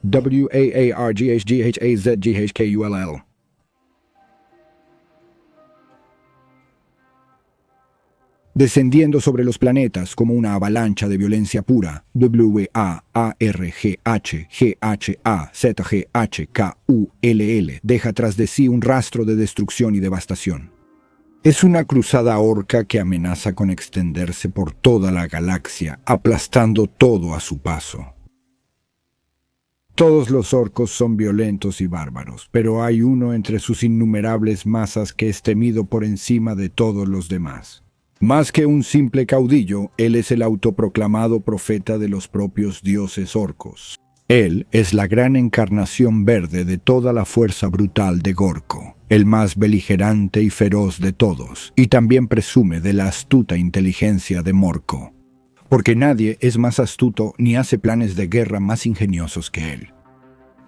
WAARGHGHAZGHKULL. Descendiendo sobre los planetas como una avalancha de violencia pura, WAARGHGHAZGHKULL deja tras de sí un rastro de destrucción y devastación. Es una cruzada orca que amenaza con extenderse por toda la galaxia, aplastando todo a su paso. Todos los orcos son violentos y bárbaros, pero hay uno entre sus innumerables masas que es temido por encima de todos los demás. Más que un simple caudillo, él es el autoproclamado profeta de los propios dioses orcos. Él es la gran encarnación verde de toda la fuerza brutal de Gorko, el más beligerante y feroz de todos, y también presume de la astuta inteligencia de Morko, porque nadie es más astuto ni hace planes de guerra más ingeniosos que él.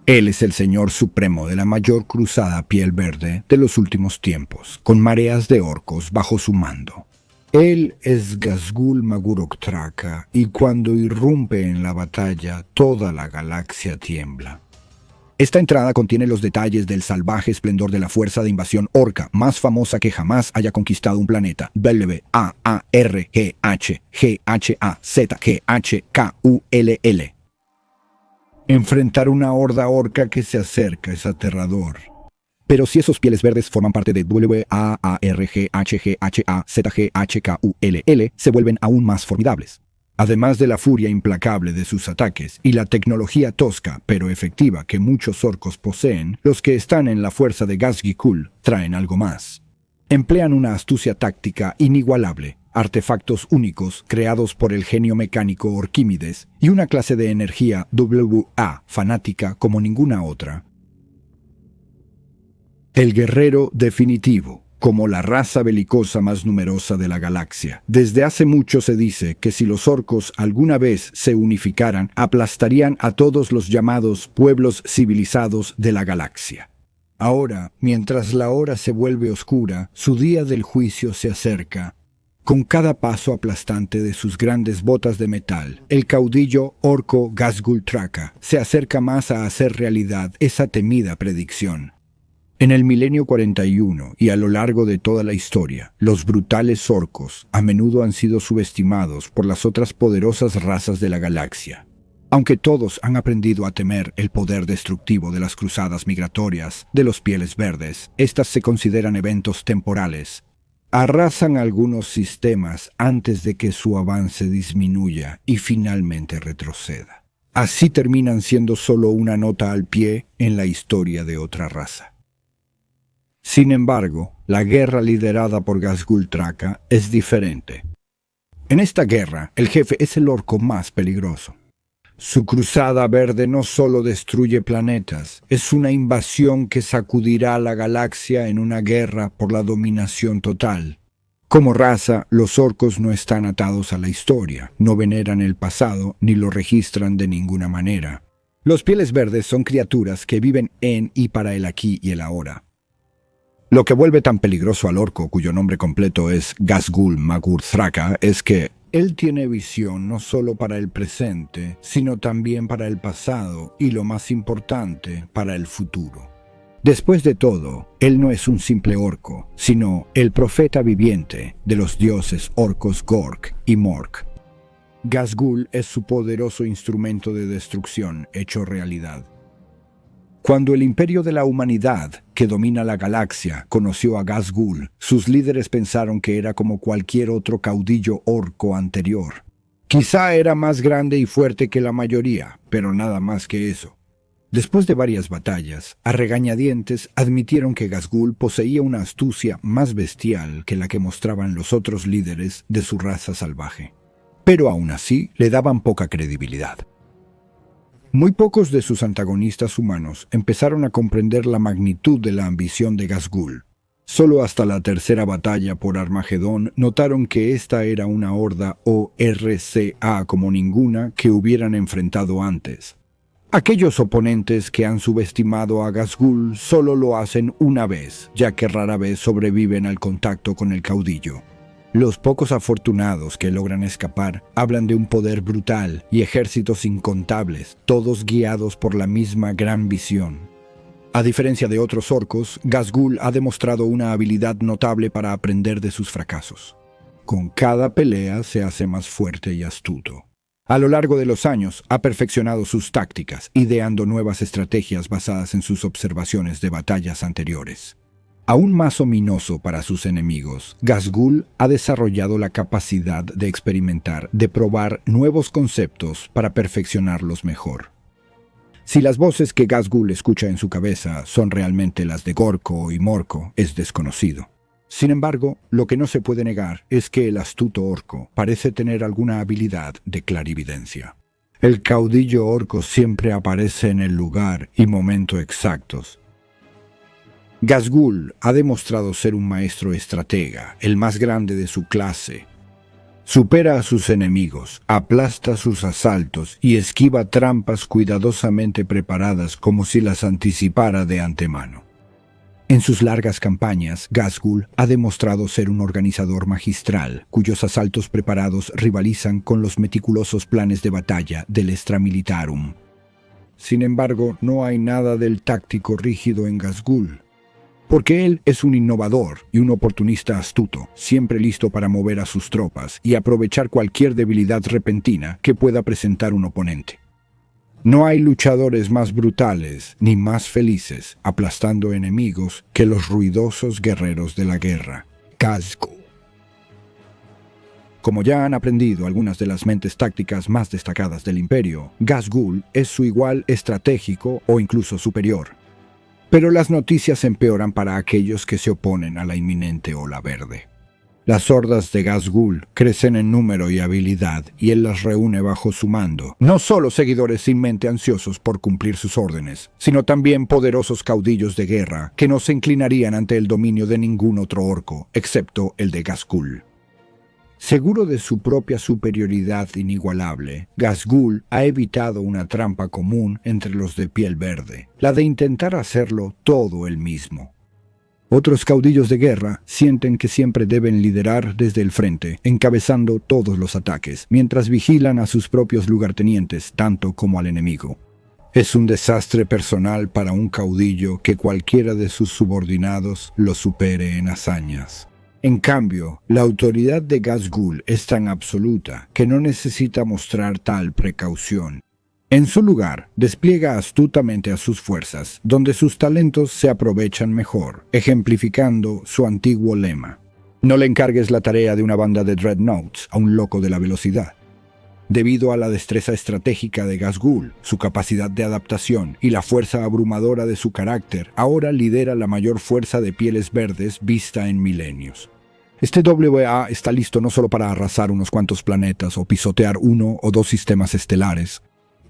Él es el señor supremo de la mayor cruzada piel verde de los últimos tiempos, con mareas de orcos bajo su mando. Él es Ghazghul Magurok Traka, y cuando irrumpe en la batalla, toda la galaxia tiembla. Esta entrada contiene los detalles del salvaje esplendor de la fuerza de invasión orca, más famosa que jamás haya conquistado un planeta. WAARGHGHAZGHKULL. Enfrentar una horda orca que se acerca es aterrador. Pero si esos pieles verdes forman parte de WAARGHGHAZGHKULL, se vuelven aún más formidables. Además de la furia implacable de sus ataques y la tecnología tosca pero efectiva que muchos orcos poseen, los que están en la fuerza de Ghazghkull traen algo más. Emplean una astucia táctica inigualable, artefactos únicos creados por el genio mecánico Orquímedes y una clase de energía WA fanática como ninguna otra. El guerrero definitivo, como la raza belicosa más numerosa de la galaxia. Desde hace mucho se dice que si los orcos alguna vez se unificaran, aplastarían a todos los llamados pueblos civilizados de la galaxia. Ahora, mientras la hora se vuelve oscura, su día del juicio se acerca. Con cada paso aplastante de sus grandes botas de metal, el caudillo orco Ghazghul Traka se acerca más a hacer realidad esa temida predicción. En el milenio 41 y a lo largo de toda la historia, los brutales orcos a menudo han sido subestimados por las otras poderosas razas de la galaxia. Aunque todos han aprendido a temer el poder destructivo de las cruzadas migratorias de los pieles verdes, estas se consideran eventos temporales. Arrasan algunos sistemas antes de que su avance disminuya y finalmente retroceda. Así terminan siendo solo una nota al pie en la historia de otra raza. Sin embargo, la guerra liderada por Ghazghul Traka es diferente. En esta guerra, el jefe es el orco más peligroso. Su cruzada verde no solo destruye planetas, es una invasión que sacudirá la galaxia en una guerra por la dominación total. Como raza, los orcos no están atados a la historia, no veneran el pasado ni lo registran de ninguna manera. Los pieles verdes son criaturas que viven en y para el aquí y el ahora. Lo que vuelve tan peligroso al orco, cuyo nombre completo es Ghazghul Magurok Traka, es que él tiene visión no solo para el presente, sino también para el pasado y, lo más importante, para el futuro. Después de todo, él no es un simple orco, sino el profeta viviente de los dioses orcos Gork y Mork. Ghazghul es su poderoso instrumento de destrucción hecho realidad. Cuando el imperio de la humanidad, que domina la galaxia, conoció a Ghazghul, sus líderes pensaron que era como cualquier otro caudillo orco anterior. Quizá era más grande y fuerte que la mayoría, pero nada más que eso. Después de varias batallas, a regañadientes admitieron que Ghazghul poseía una astucia más bestial que la que mostraban los otros líderes de su raza salvaje. Pero aún así le daban poca credibilidad. Muy pocos de sus antagonistas humanos empezaron a comprender la magnitud de la ambición de Ghazghul. Solo hasta la tercera batalla por Armagedón notaron que esta era una horda ORCA como ninguna que hubieran enfrentado antes. Aquellos oponentes que han subestimado a Ghazghul solo lo hacen una vez, ya que rara vez sobreviven al contacto con el caudillo. Los pocos afortunados que logran escapar hablan de un poder brutal y ejércitos incontables, todos guiados por la misma gran visión. A diferencia de otros orcos, Ghazghul ha demostrado una habilidad notable para aprender de sus fracasos. Con cada pelea se hace más fuerte y astuto. A lo largo de los años, ha perfeccionado sus tácticas, ideando nuevas estrategias basadas en sus observaciones de batallas anteriores. Aún más ominoso para sus enemigos, Ghazghul ha desarrollado la capacidad de experimentar, de probar nuevos conceptos para perfeccionarlos mejor. Si las voces que Ghazghul escucha en su cabeza son realmente las de Gorko y Morko, es desconocido. Sin embargo, lo que no se puede negar es que el astuto orco parece tener alguna habilidad de clarividencia. El caudillo orco siempre aparece en el lugar y momento exactos. Ghazghul ha demostrado ser un maestro estratega, el más grande de su clase. Supera a sus enemigos, aplasta sus asaltos y esquiva trampas cuidadosamente preparadas como si las anticipara de antemano. En sus largas campañas, Ghazghul ha demostrado ser un organizador magistral, cuyos asaltos preparados rivalizan con los meticulosos planes de batalla del Extra Militarum. Sin embargo, no hay nada del táctico rígido en Ghazghul, porque él es un innovador y un oportunista astuto, siempre listo para mover a sus tropas y aprovechar cualquier debilidad repentina que pueda presentar un oponente. No hay luchadores más brutales ni más felices aplastando enemigos que los ruidosos guerreros de la guerra, Ghazghul. Como ya han aprendido algunas de las mentes tácticas más destacadas del Imperio, Ghazghul es su igual estratégico o incluso superior. Pero las noticias empeoran para aquellos que se oponen a la inminente ola verde. Las hordas de Ghazghul crecen en número y habilidad y él las reúne bajo su mando. No solo seguidores sin mente ansiosos por cumplir sus órdenes, sino también poderosos caudillos de guerra que no se inclinarían ante el dominio de ningún otro orco, excepto el de Ghazghul. Seguro de su propia superioridad inigualable, Ghazghul ha evitado una trampa común entre los de piel verde, la de intentar hacerlo todo él mismo. Otros caudillos de guerra sienten que siempre deben liderar desde el frente, encabezando todos los ataques, mientras vigilan a sus propios lugartenientes tanto como al enemigo. Es un desastre personal para un caudillo que cualquiera de sus subordinados lo supere en hazañas. En cambio, la autoridad de Ghazghul es tan absoluta que no necesita mostrar tal precaución. En su lugar, despliega astutamente a sus fuerzas, donde sus talentos se aprovechan mejor, ejemplificando su antiguo lema: no le encargues la tarea de una banda de dreadnoughts a un loco de la velocidad. Debido a la destreza estratégica de Ghazghul, su capacidad de adaptación y la fuerza abrumadora de su carácter, ahora lidera la mayor fuerza de pieles verdes vista en milenios. Este WA está listo no solo para arrasar unos cuantos planetas o pisotear uno o dos sistemas estelares.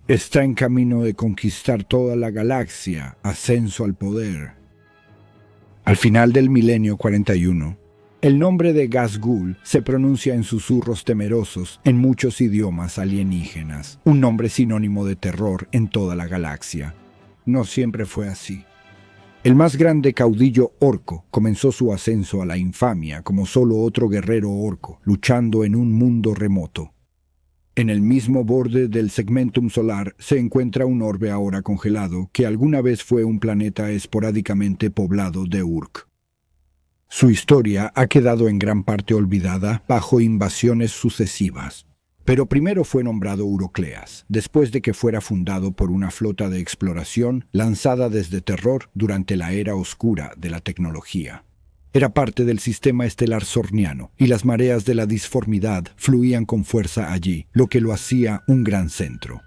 Está en camino de conquistar toda la galaxia, ascenso al poder. Al final del milenio 41, el nombre de Ghazghul se pronuncia en susurros temerosos en muchos idiomas alienígenas, un nombre sinónimo de terror en toda la galaxia. No siempre fue así. El más grande caudillo orco comenzó su ascenso a la infamia como solo otro guerrero orco, luchando en un mundo remoto. En el mismo borde del segmentum solar se encuentra un orbe ahora congelado que alguna vez fue un planeta esporádicamente poblado de Urk. Su historia ha quedado en gran parte olvidada bajo invasiones sucesivas. Pero primero fue nombrado Eurocleas, después de que fuera fundado por una flota de exploración lanzada desde Terror durante la era oscura de la tecnología. Era parte del sistema estelar sorniano, y las mareas de la disformidad fluían con fuerza allí, lo que lo hacía un gran centro.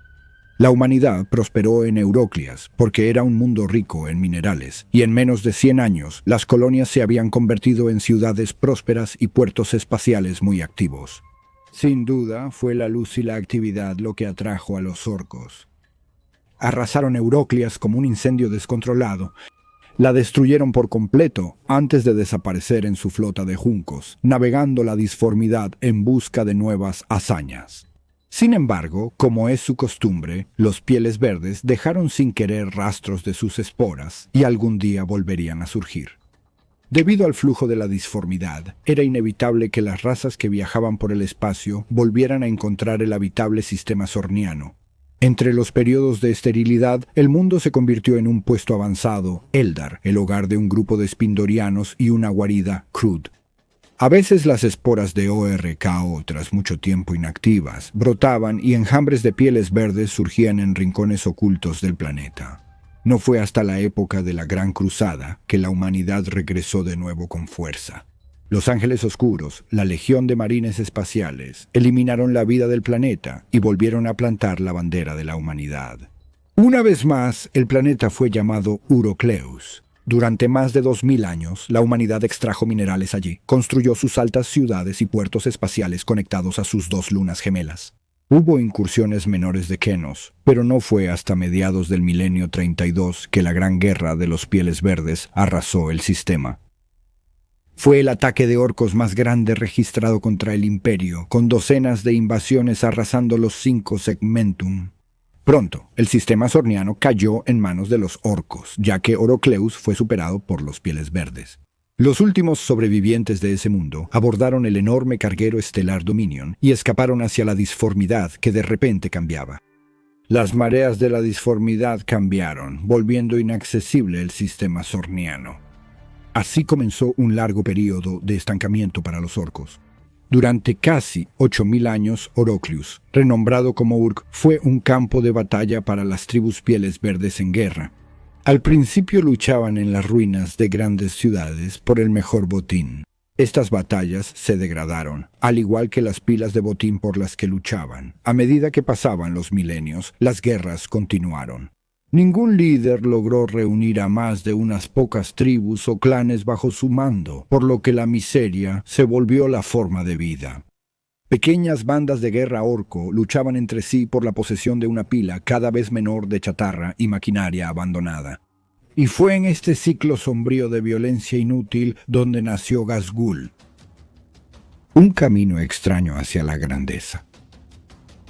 La humanidad prosperó en Eurocleas porque era un mundo rico en minerales, y en menos de 100 años las colonias se habían convertido en ciudades prósperas y puertos espaciales muy activos. Sin duda, fue la luz y la actividad lo que atrajo a los orcos. Arrasaron Eurocleas como un incendio descontrolado. La destruyeron por completo antes de desaparecer en su flota de juncos, navegando la disformidad en busca de nuevas hazañas. Sin embargo, como es su costumbre, los pieles verdes dejaron sin querer rastros de sus esporas y algún día volverían a surgir. Debido al flujo de la disformidad, era inevitable que las razas que viajaban por el espacio volvieran a encontrar el habitable sistema sorniano. Entre los periodos de esterilidad, el mundo se convirtió en un puesto avanzado, Eldar, el hogar de un grupo de spindorianos y una guarida, Krud. A veces las esporas de ORKO, tras mucho tiempo inactivas, brotaban y enjambres de pieles verdes surgían en rincones ocultos del planeta. No fue hasta la época de la Gran Cruzada que la humanidad regresó de nuevo con fuerza. Los Ángeles Oscuros, la Legión de Marines Espaciales, eliminaron la vida del planeta y volvieron a plantar la bandera de la humanidad. Una vez más, el planeta fue llamado Urocleus. Durante más de 2000 años, la humanidad extrajo minerales allí, construyó sus altas ciudades y puertos espaciales conectados a sus dos lunas gemelas. Hubo incursiones menores de Kenos, pero no fue hasta mediados del milenio 32 que la Gran Guerra de los Pieles Verdes arrasó el sistema. Fue el ataque de orcos más grande registrado contra el Imperio, con docenas de invasiones arrasando los 5 segmentum. Pronto, el sistema sorniano cayó en manos de los orcos, ya que Orocleus fue superado por los Pieles Verdes. Los últimos sobrevivientes de ese mundo abordaron el enorme carguero estelar Dominion y escaparon hacia la disformidad que de repente cambiaba. Las mareas de la disformidad cambiaron, volviendo inaccesible el sistema sorniano. Así comenzó un largo periodo de estancamiento para los orcos. Durante casi 8000 años, Orocleus, renombrado como Urk, fue un campo de batalla para las tribus Pieles Verdes en guerra. Al principio luchaban en las ruinas de grandes ciudades por el mejor botín. Estas batallas se degradaron, al igual que las pilas de botín por las que luchaban. A medida que pasaban los milenios, las guerras continuaron. Ningún líder logró reunir a más de unas pocas tribus o clanes bajo su mando, por lo que la miseria se volvió la forma de vida. Pequeñas bandas de guerra orco luchaban entre sí por la posesión de una pila cada vez menor de chatarra y maquinaria abandonada. Y fue en este ciclo sombrío de violencia inútil donde nació Ghazghul. Un camino extraño hacia la grandeza.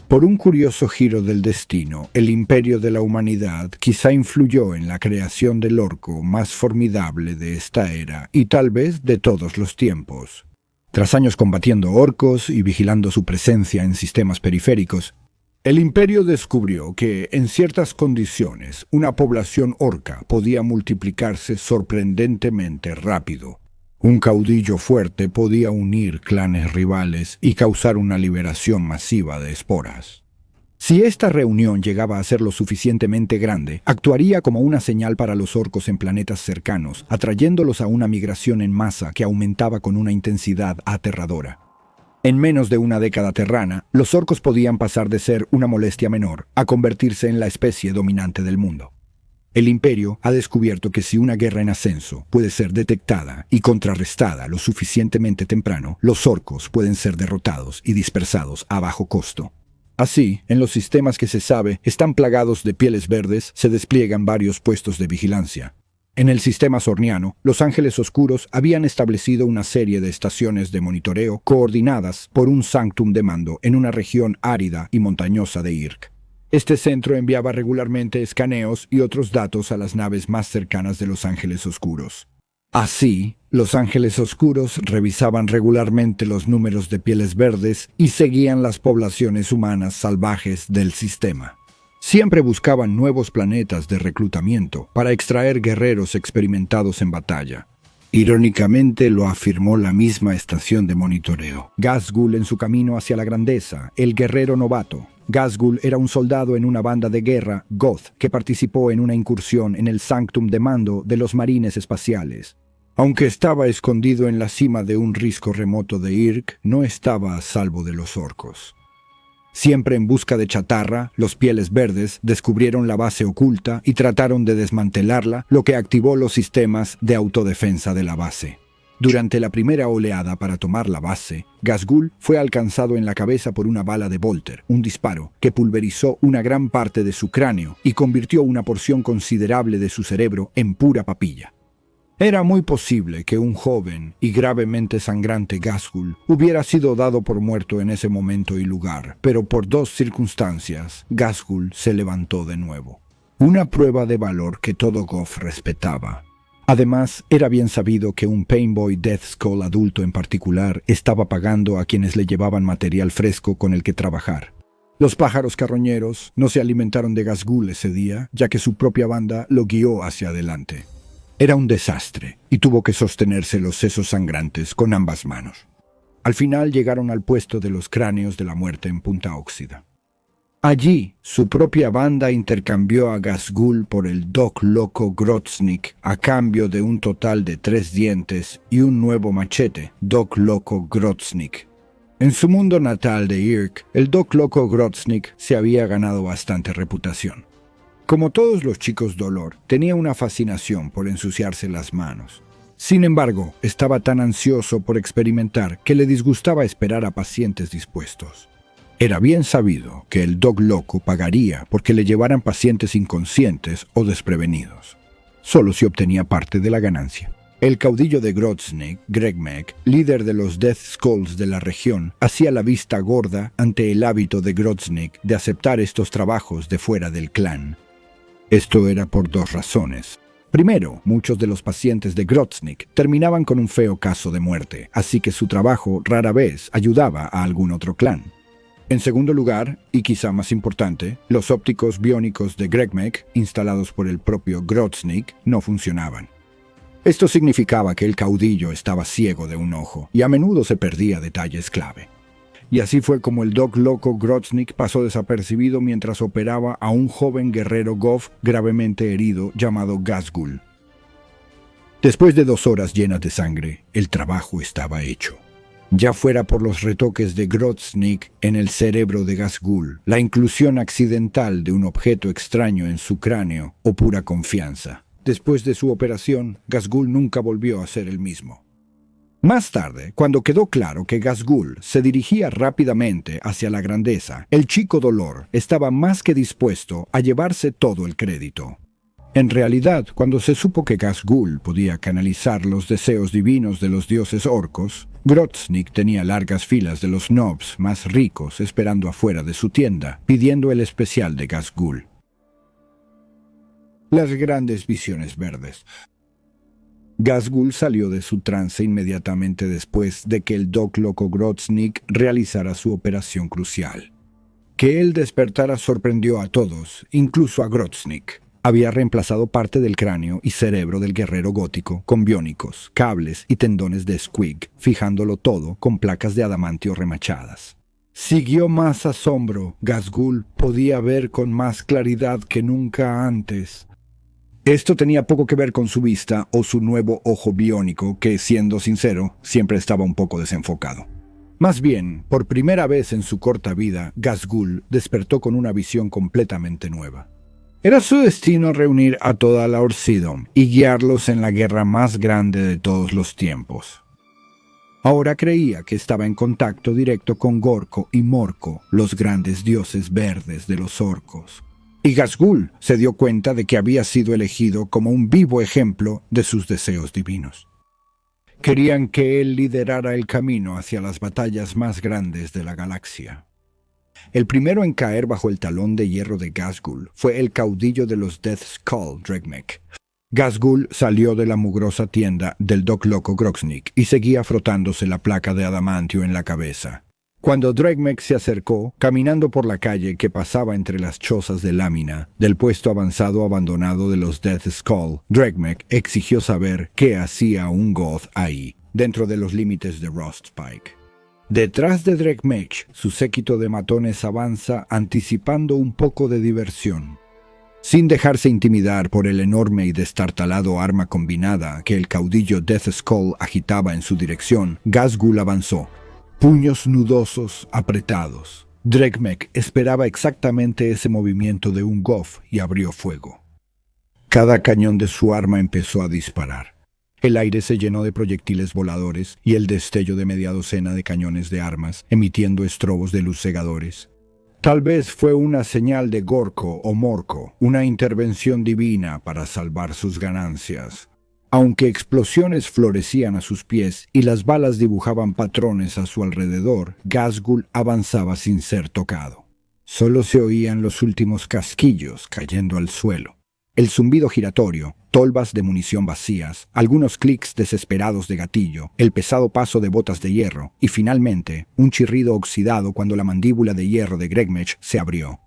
Por un curioso giro del destino, el imperio de la humanidad quizá influyó en la creación del orco más formidable de esta era y tal vez de todos los tiempos. Tras años combatiendo orcos y vigilando su presencia en sistemas periféricos, el imperio descubrió que, en ciertas condiciones, una población orca podía multiplicarse sorprendentemente rápido. Un caudillo fuerte podía unir clanes rivales y causar una liberación masiva de esporas. Si esta reunión llegaba a ser lo suficientemente grande, actuaría como una señal para los orcos en planetas cercanos, atrayéndolos a una migración en masa que aumentaba con una intensidad aterradora. En menos de una década terrana, los orcos podían pasar de ser una molestia menor a convertirse en la especie dominante del mundo. El imperio ha descubierto que si una guerra en ascenso puede ser detectada y contrarrestada lo suficientemente temprano, los orcos pueden ser derrotados y dispersados a bajo costo. Así, en los sistemas que se sabe están plagados de pieles verdes, se despliegan varios puestos de vigilancia. En el sistema sorniano, los Ángeles Oscuros habían establecido una serie de estaciones de monitoreo coordinadas por un sanctum de mando en una región árida y montañosa de Irk. Este centro enviaba regularmente escaneos y otros datos a las naves más cercanas de los Ángeles Oscuros. Así, los Ángeles Oscuros revisaban regularmente los números de pieles verdes y seguían las poblaciones humanas salvajes del sistema. Siempre buscaban nuevos planetas de reclutamiento para extraer guerreros experimentados en batalla. Irónicamente lo afirmó la misma estación de monitoreo. Ghazghul en su camino hacia la grandeza, el guerrero novato. Ghazghul era un soldado en una banda de guerra, Goth, que participó en una incursión en el sanctum de mando de los marines espaciales. Aunque estaba escondido en la cima de un risco remoto de Irk, no estaba a salvo de los orcos. Siempre en busca de chatarra, los Pieles Verdes descubrieron la base oculta y trataron de desmantelarla, lo que activó los sistemas de autodefensa de la base. Durante la primera oleada para tomar la base, Ghazghul fue alcanzado en la cabeza por una bala de Bolter, un disparo que pulverizó una gran parte de su cráneo y convirtió una porción considerable de su cerebro en pura papilla. Era muy posible que un joven y gravemente sangrante Ghazghul hubiera sido dado por muerto en ese momento y lugar, pero por dos circunstancias, Ghazghul se levantó de nuevo. Una prueba de valor que todo Goth respetaba. Además, era bien sabido que un Painboy Death Skull adulto en particular estaba pagando a quienes le llevaban material fresco con el que trabajar. Los pájaros carroñeros no se alimentaron de Ghazghul ese día, ya que su propia banda lo guió hacia adelante. Era un desastre y tuvo que sostenerse los sesos sangrantes con ambas manos. Al final llegaron al puesto de los cráneos de la muerte en Punta Óxida. Allí, su propia banda intercambió a Ghazghul por el Doc Loco Grotznik a cambio de un total de 3 dientes y un nuevo machete, Doc Loco Grotznik. En su mundo natal de Irk, el Doc Loco Grotznik se había ganado bastante reputación. Como todos los chicos dolor, tenía una fascinación por ensuciarse las manos. Sin embargo, estaba tan ansioso por experimentar que le disgustaba esperar a pacientes dispuestos. Era bien sabido que el Doc Loco pagaría porque le llevaran pacientes inconscientes o desprevenidos. Solo si obtenía parte de la ganancia. El caudillo de Grotznik, Gregmek, líder de los Death Skulls de la región, hacía la vista gorda ante el hábito de Grotznik de aceptar estos trabajos de fuera del clan. Esto era por 2 razones. Primero, muchos de los pacientes de Grotznik terminaban con un feo caso de muerte, así que su trabajo rara vez ayudaba a algún otro clan. En segundo lugar, y quizá más importante, los ópticos biónicos de Gregmek, instalados por el propio Grotznik, no funcionaban. Esto significaba que el caudillo estaba ciego de un ojo, y a menudo se perdía detalles clave. Y así fue como el Doc Loco Grotznik pasó desapercibido mientras operaba a un joven guerrero Goth gravemente herido llamado Ghazghul. Después de 2 horas llenas de sangre, el trabajo estaba hecho. Ya fuera por los retoques de Grotznik en el cerebro de Ghazghul, la inclusión accidental de un objeto extraño en su cráneo o pura confianza. Después de su operación, Ghazghul nunca volvió a ser el mismo. Más tarde, cuando quedó claro que Ghazghul se dirigía rápidamente hacia la grandeza, el chico Dolor estaba más que dispuesto a llevarse todo el crédito. En realidad, cuando se supo que Ghazghul podía canalizar los deseos divinos de los dioses orcos, Grotznik tenía largas filas de los nobs más ricos esperando afuera de su tienda, pidiendo el especial de Ghazghul. Las grandes visiones verdes. Ghazghul salió de su trance inmediatamente después de que el Doc Loco Grotznik realizara su operación crucial. Que él despertara sorprendió a todos, incluso a Grotznik. Había reemplazado parte del cráneo y cerebro del guerrero gótico con biónicos, cables y tendones de squig, fijándolo todo con placas de adamantio remachadas. Siguió más asombro. Ghazghul podía ver con más claridad que nunca antes. Esto tenía poco que ver con su vista o su nuevo ojo biónico que, siendo sincero, siempre estaba un poco desenfocado. Más bien, por primera vez en su corta vida, Ghazghul despertó con una visión completamente nueva. Era su destino reunir a toda la Orcidom y guiarlos en la guerra más grande de todos los tiempos. Ahora creía que estaba en contacto directo con Gorko y Morko, los grandes dioses verdes de los orcos. Y Ghazghul se dio cuenta de que había sido elegido como un vivo ejemplo de sus deseos divinos. Querían que él liderara el camino hacia las batallas más grandes de la galaxia. El primero en caer bajo el talón de hierro de Ghazghul fue el caudillo de los Death Skull, Gregmek. Ghazghul salió de la mugrosa tienda del Doc Loco Grotznik y seguía frotándose la placa de adamantio en la cabeza. Cuando Gregmek se acercó, caminando por la calle que pasaba entre las chozas de lámina del puesto avanzado abandonado de los Death Skull, Gregmek exigió saber qué hacía un Goth ahí, dentro de los límites de Rostspike. Detrás de Gregmek, su séquito de matones avanza anticipando un poco de diversión. Sin dejarse intimidar por el enorme y destartalado arma combinada que el caudillo Death Skull agitaba en su dirección, Ghazghul avanzó, puños nudosos, apretados. Gregmek esperaba exactamente ese movimiento de un Goth y abrió fuego. Cada cañón de su arma empezó a disparar. El aire se llenó de proyectiles voladores y el destello de media docena de cañones de armas, emitiendo estrobos de luz cegadores. Tal vez fue una señal de Gorko o Morko, una intervención divina para salvar sus ganancias. Aunque explosiones florecían a sus pies y las balas dibujaban patrones a su alrededor, Ghazghul avanzaba sin ser tocado. Solo se oían los últimos casquillos cayendo al suelo. El zumbido giratorio, tolvas de munición vacías, algunos clics desesperados de gatillo, el pesado paso de botas de hierro y finalmente un chirrido oxidado cuando la mandíbula de hierro de Gregmech se abrió.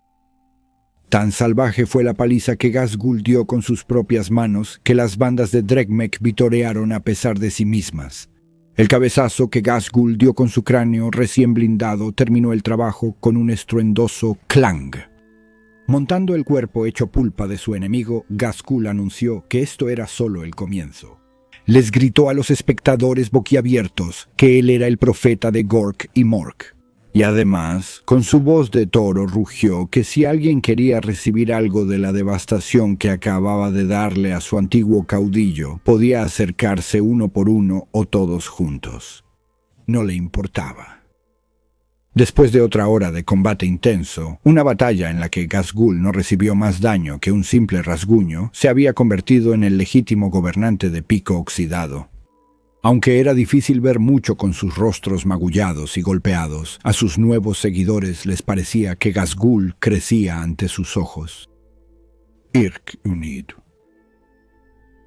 Tan salvaje fue la paliza que Ghazghul dio con sus propias manos que las bandas de Gregmech vitorearon a pesar de sí mismas. El cabezazo que Ghazghul dio con su cráneo recién blindado terminó el trabajo con un estruendoso clang. Montando el cuerpo hecho pulpa de su enemigo, Ghazghul anunció que esto era solo el comienzo. Les gritó a los espectadores boquiabiertos que él era el profeta de Gork y Mork. Y además, con su voz de toro rugió que si alguien quería recibir algo de la devastación que acababa de darle a su antiguo caudillo, podía acercarse uno por uno o todos juntos. No le importaba. Después de otra hora de combate intenso, una batalla en la que Ghazghul no recibió más daño que un simple rasguño, se había convertido en el legítimo gobernante de Pico Oxidado. Aunque era difícil ver mucho con sus rostros magullados y golpeados, a sus nuevos seguidores les parecía que Ghazghul crecía ante sus ojos. Irk unido.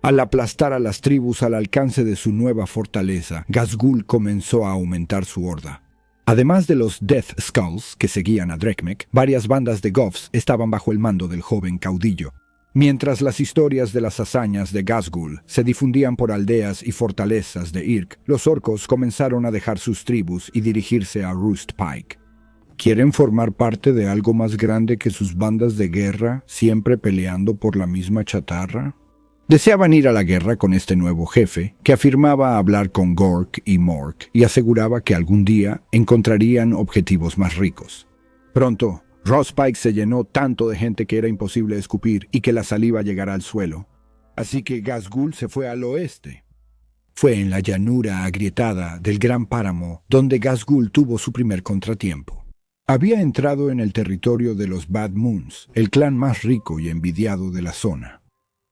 Al aplastar a las tribus al alcance de su nueva fortaleza, Ghazghul comenzó a aumentar su horda. Además de los Death Skulls que seguían a Gregmech, varias bandas de Goths estaban bajo el mando del joven caudillo. Mientras las historias de las hazañas de Ghazghul se difundían por aldeas y fortalezas de Irk, los orcos comenzaron a dejar sus tribus y dirigirse a Roost Pike. ¿Quieren formar parte de algo más grande que sus bandas de guerra, siempre peleando por la misma chatarra? Deseaban ir a la guerra con este nuevo jefe, que afirmaba hablar con Gork y Mork y aseguraba que algún día encontrarían objetivos más ricos. Pronto, Roost Pike se llenó tanto de gente que era imposible escupir y que la saliva llegara al suelo. Así que Ghazghul se fue al oeste. Fue en la llanura agrietada del Gran Páramo donde Ghazghul tuvo su primer contratiempo. Había entrado en el territorio de los Bad Moons, el clan más rico y envidiado de la zona.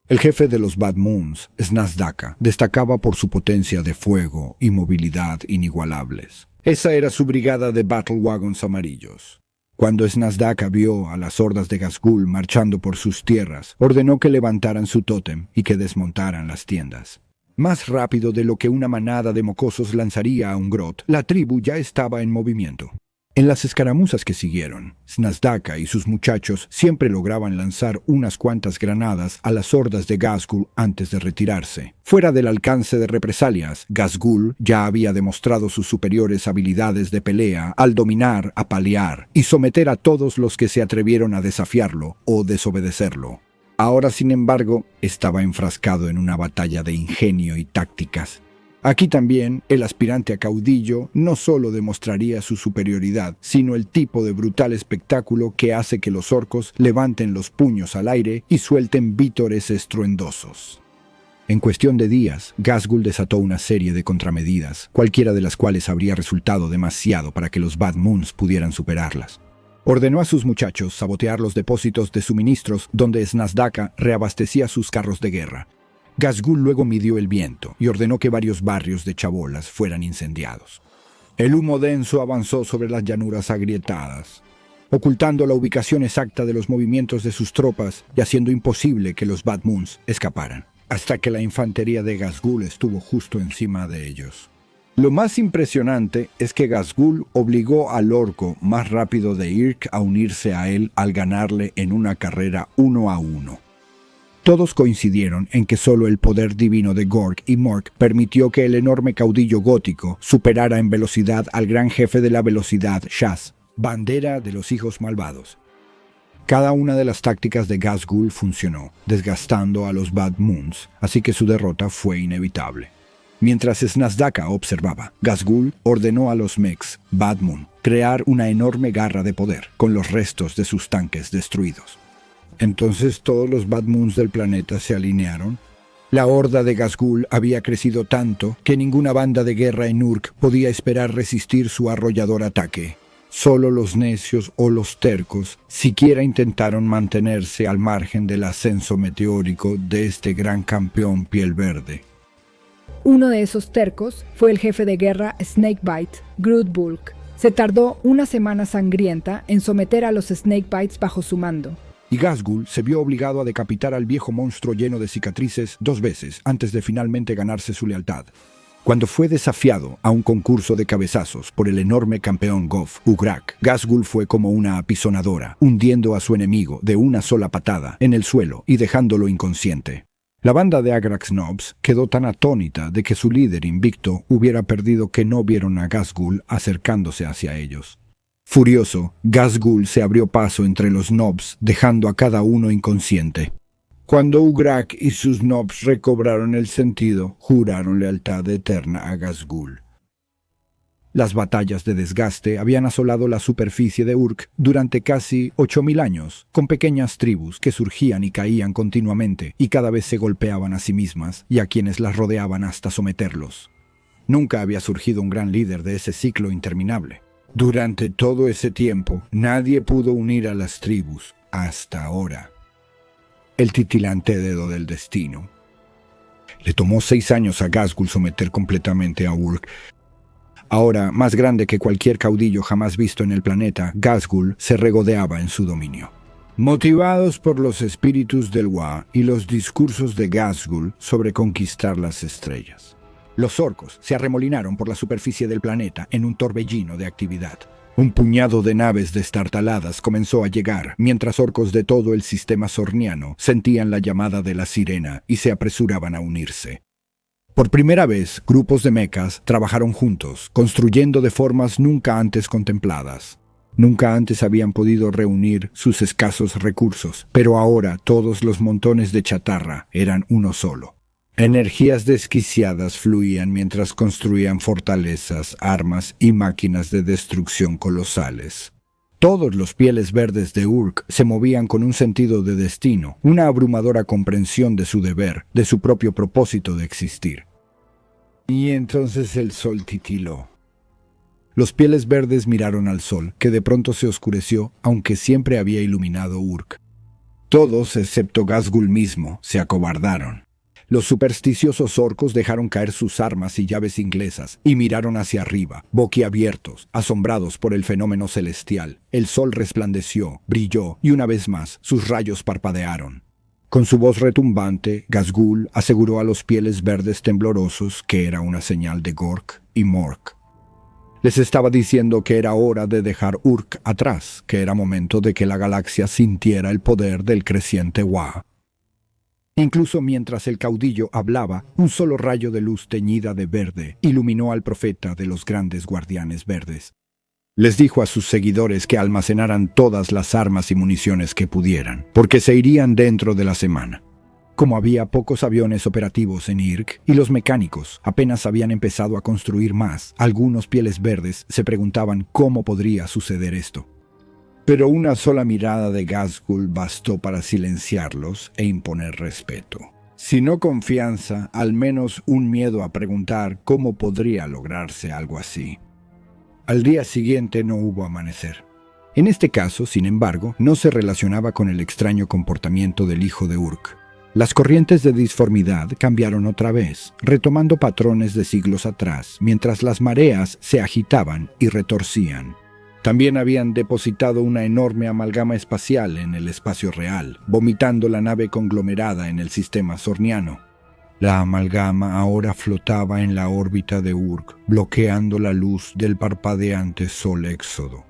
El jefe de los Bad Moons, Snazdaka, destacaba por su potencia de fuego y movilidad inigualables. Esa era su brigada de Battle Wagons amarillos. Cuando Snazdaka vio a las hordas de Ghazghul marchando por sus tierras, ordenó que levantaran su tótem y que desmontaran las tiendas. Más rápido de lo que una manada de mocosos lanzaría a un grot, la tribu ya estaba en movimiento. En las escaramuzas que siguieron, Snazdaka y sus muchachos siempre lograban lanzar unas cuantas granadas a las hordas de Ghazghul antes de retirarse. Fuera del alcance de represalias, Ghazghul ya había demostrado sus superiores habilidades de pelea al dominar, apalear y someter a todos los que se atrevieron a desafiarlo o desobedecerlo. Ahora, sin embargo, estaba enfrascado en una batalla de ingenio y tácticas. Aquí también, el aspirante a caudillo no solo demostraría su superioridad, sino el tipo de brutal espectáculo que hace que los orcos levanten los puños al aire y suelten vítores estruendosos. En cuestión de días, Ghazghul desató una serie de contramedidas, cualquiera de las cuales habría resultado demasiado para que los Bad Moons pudieran superarlas. Ordenó a sus muchachos sabotear los depósitos de suministros donde Snazdaka reabastecía sus carros de guerra. Ghazghul luego midió el viento y ordenó que varios barrios de chabolas fueran incendiados. El humo denso avanzó sobre las llanuras agrietadas, ocultando la ubicación exacta de los movimientos de sus tropas y haciendo imposible que los Bad Moons escaparan, hasta que la infantería de Ghazghul estuvo justo encima de ellos. Lo más impresionante es que Ghazghul obligó al orco más rápido de Irk a unirse a él al ganarle en una carrera 1 a 1. Todos coincidieron en que solo el poder divino de Gork y Mork permitió que el enorme caudillo gótico superara en velocidad al gran jefe de la velocidad, Shaz, bandera de los hijos malvados. Cada una de las tácticas de Ghazghul funcionó, desgastando a los Bad Moons, así que su derrota fue inevitable. Mientras Snazdaka observaba, Ghazghul ordenó a los Mechs, Bad Moon, crear una enorme garra de poder con los restos de sus tanques destruidos. Entonces todos los Bad Moons del planeta se alinearon. La horda de Ghazghul había crecido tanto que ninguna banda de guerra en Urk podía esperar resistir su arrollador ataque. Solo los necios o los tercos siquiera intentaron mantenerse al margen del ascenso meteórico de este gran campeón piel verde. Uno de esos tercos fue el jefe de guerra Snakebite, Grootbulk. Se tardó una semana sangrienta en someter a los Snakebites bajo su mando. y Ghazghul se vio obligado a decapitar al viejo monstruo lleno de cicatrices 2 veces antes de finalmente ganarse su lealtad. Cuando fue desafiado a un concurso de cabezazos por el enorme campeón Gof Ugrak, Ghazghul fue como una apisonadora, hundiendo a su enemigo de una sola patada en el suelo y dejándolo inconsciente. La banda de Agrax Nobs quedó tan atónita de que su líder invicto hubiera perdido que no vieron a Ghazghul acercándose hacia ellos. Furioso, Ghazghul se abrió paso entre los Nobs, dejando a cada uno inconsciente. Cuando Ugrak y sus Nobs recobraron el sentido, juraron lealtad eterna a Ghazghul. Las batallas de desgaste habían asolado la superficie de Urk durante casi 8000 años, con pequeñas tribus que surgían y caían continuamente y cada vez se golpeaban a sí mismas y a quienes las rodeaban hasta someterlos. Nunca había surgido un gran líder de ese ciclo interminable. Durante todo ese tiempo, nadie pudo unir a las tribus, hasta ahora. El titilante dedo del destino. Le tomó 6 años a Ghazghul someter completamente a Urk. Ahora, más grande que cualquier caudillo jamás visto en el planeta, Ghazghul se regodeaba en su dominio. Motivados por los espíritus del Wa y los discursos de Ghazghul sobre conquistar las estrellas, los orcos se arremolinaron por la superficie del planeta en un torbellino de actividad. Un puñado de naves destartaladas comenzó a llegar, mientras orcos de todo el sistema sorniano sentían la llamada de la sirena y se apresuraban a unirse. Por primera vez, grupos de mechas trabajaron juntos, construyendo de formas nunca antes contempladas. Nunca antes habían podido reunir sus escasos recursos, pero ahora todos los montones de chatarra eran uno solo. Energías desquiciadas fluían mientras construían fortalezas, armas y máquinas de destrucción colosales. Todos los pieles verdes de Urk se movían con un sentido de destino, una abrumadora comprensión de su deber, de su propio propósito de existir. Y entonces el sol titiló. Los pieles verdes miraron al sol, que de pronto se oscureció, aunque siempre había iluminado Urk. Todos, excepto Ghazghul mismo, se acobardaron. Los supersticiosos orcos dejaron caer sus armas y llaves inglesas y miraron hacia arriba, boquiabiertos, asombrados por el fenómeno celestial. El sol resplandeció, brilló y una vez más sus rayos parpadearon. Con su voz retumbante, Ghazghul aseguró a los pieles verdes temblorosos que era una señal de Gork y Mork. Les estaba diciendo que era hora de dejar Urk atrás, que era momento de que la galaxia sintiera el poder del creciente Wa. Incluso mientras el caudillo hablaba, un solo rayo de luz teñida de verde iluminó al profeta de los grandes guardianes verdes. Les dijo a sus seguidores que almacenaran todas las armas y municiones que pudieran, porque se irían dentro de la semana. Como había pocos aviones operativos en Irk y los mecánicos apenas habían empezado a construir más, algunos pieles verdes se preguntaban cómo podría suceder esto. Pero una sola mirada de Ghazghul bastó para silenciarlos e imponer respeto. Si no confianza, al menos un miedo a preguntar cómo podría lograrse algo así. Al día siguiente no hubo amanecer. En este caso, sin embargo, no se relacionaba con el extraño comportamiento del hijo de Urk. Las corrientes de disformidad cambiaron otra vez, retomando patrones de siglos atrás, mientras las mareas se agitaban y retorcían. También habían depositado una enorme amalgama espacial en el espacio real, vomitando la nave conglomerada en el sistema sorniano. La amalgama ahora flotaba en la órbita de Urk, bloqueando la luz del parpadeante sol éxodo.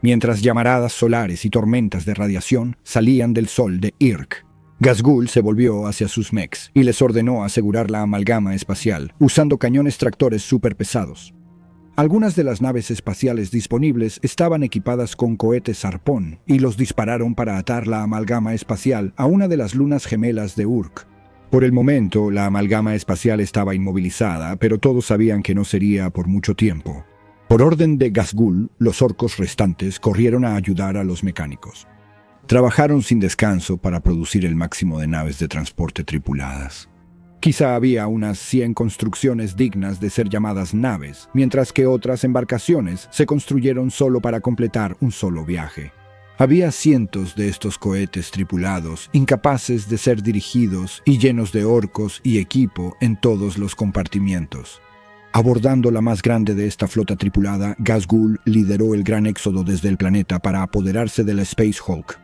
Mientras llamaradas solares y tormentas de radiación salían del sol de Irk, Ghazghul se volvió hacia sus mechs y les ordenó asegurar la amalgama espacial, usando cañones tractores superpesados. Algunas de las naves espaciales disponibles estaban equipadas con cohetes Harpón y los dispararon para atar la amalgama espacial a una de las lunas gemelas de Urk. Por el momento, la amalgama espacial estaba inmovilizada, pero todos sabían que no sería por mucho tiempo. Por orden de Ghazghul, los orcos restantes corrieron a ayudar a los mecánicos. Trabajaron sin descanso para producir el máximo de naves de transporte tripuladas. Quizá había unas 100 construcciones dignas de ser llamadas naves, mientras que otras embarcaciones se construyeron solo para completar un solo viaje. Había cientos de estos cohetes tripulados, incapaces de ser dirigidos y llenos de orcos y equipo en todos los compartimientos. Abordando la más grande de esta flota tripulada, Ghazghul lideró el gran éxodo desde el planeta para apoderarse de la Space Hulk.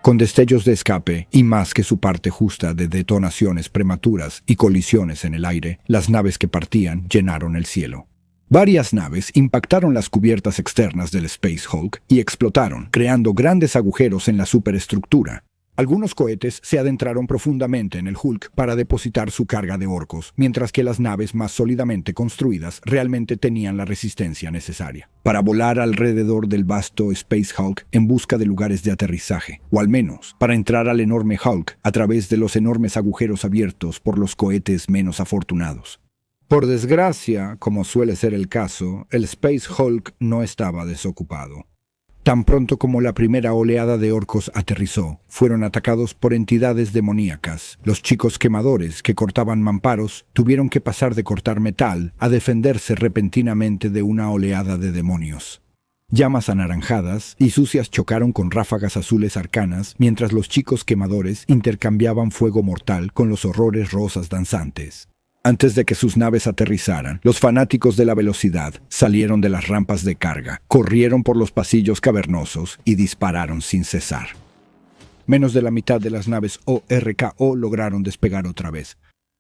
con destellos de escape y más que su parte justa de detonaciones prematuras y colisiones en el aire, las naves que partían llenaron el cielo. Varias naves impactaron las cubiertas externas del Space Hulk y explotaron, creando grandes agujeros en la superestructura. Algunos cohetes se adentraron profundamente en el Hulk para depositar su carga de orcos, mientras que las naves más sólidamente construidas realmente tenían la resistencia necesaria para volar alrededor del vasto Space Hulk en busca de lugares de aterrizaje, o al menos para entrar al enorme Hulk a través de los enormes agujeros abiertos por los cohetes menos afortunados. Por desgracia, como suele ser el caso, el Space Hulk no estaba desocupado. Tan pronto como la primera oleada de orcos aterrizó, fueron atacados por entidades demoníacas. Los chicos quemadores que cortaban mamparos tuvieron que pasar de cortar metal a defenderse repentinamente de una oleada de demonios. Llamas anaranjadas y sucias chocaron con ráfagas azules arcanas, mientras los chicos quemadores intercambiaban fuego mortal con los horrores rosas danzantes. Antes de que sus naves aterrizaran, los fanáticos de la velocidad salieron de las rampas de carga, corrieron por los pasillos cavernosos y dispararon sin cesar. Menos de la mitad de las naves ORKO lograron despegar otra vez,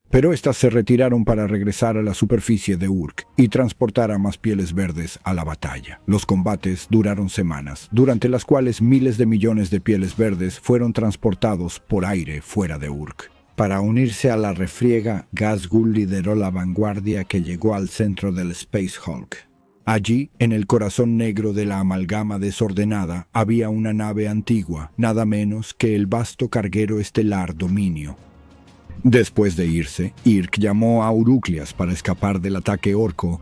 pero éstas se retiraron para regresar a la superficie de Urk y transportar a más pieles verdes a la batalla. Los combates duraron semanas, durante las cuales miles de millones de pieles verdes fueron transportados por aire fuera de Urk. Para unirse a la refriega, Ghazghul lideró la vanguardia que llegó al centro del Space Hulk. Allí, en el corazón negro de la amalgama desordenada, había una nave antigua, nada menos que el vasto carguero estelar Dominio. Después de irse, Irk llamó a Uruclias para escapar del ataque orco.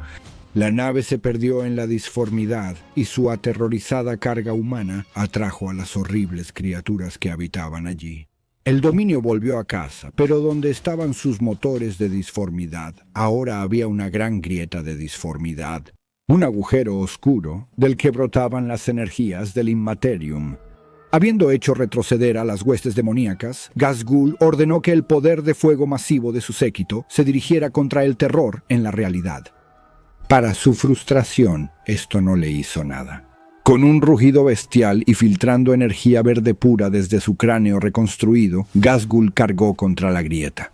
La nave se perdió en la disformidad y su aterrorizada carga humana atrajo a las horribles criaturas que habitaban allí. El Dominio volvió a casa, pero donde estaban sus motores de disformidad, ahora había una gran grieta de disformidad, un agujero oscuro del que brotaban las energías del Immaterium. Habiendo hecho retroceder a las huestes demoníacas, Ghazghul ordenó que el poder de fuego masivo de su séquito se dirigiera contra el terror en la realidad. Para su frustración, esto no le hizo nada. Con un rugido bestial y filtrando energía verde pura desde su cráneo reconstruido, Ghazghul cargó contra la grieta.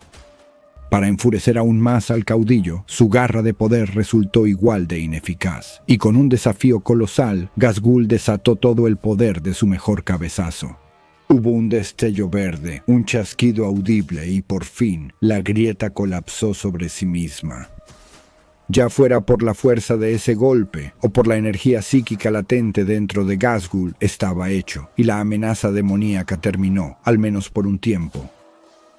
Para enfurecer aún más al caudillo, su garra de poder resultó igual de ineficaz, y con un desafío colosal, Ghazghul desató todo el poder de su mejor cabezazo. Hubo un destello verde, un chasquido audible y por fin, la grieta colapsó sobre sí misma. Ya fuera por la fuerza de ese golpe o por la energía psíquica latente dentro de Ghazghul, estaba hecho, y la amenaza demoníaca terminó, al menos por un tiempo.